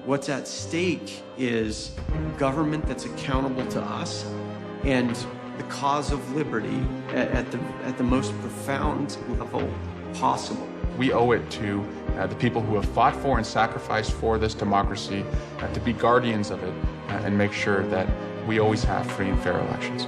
What's at stake is government that's accountable to us and the cause of liberty at the most profound level possible. We owe it to the people who have fought for and sacrificed for this democracy to be guardians of it and make sure that we always have free and fair elections.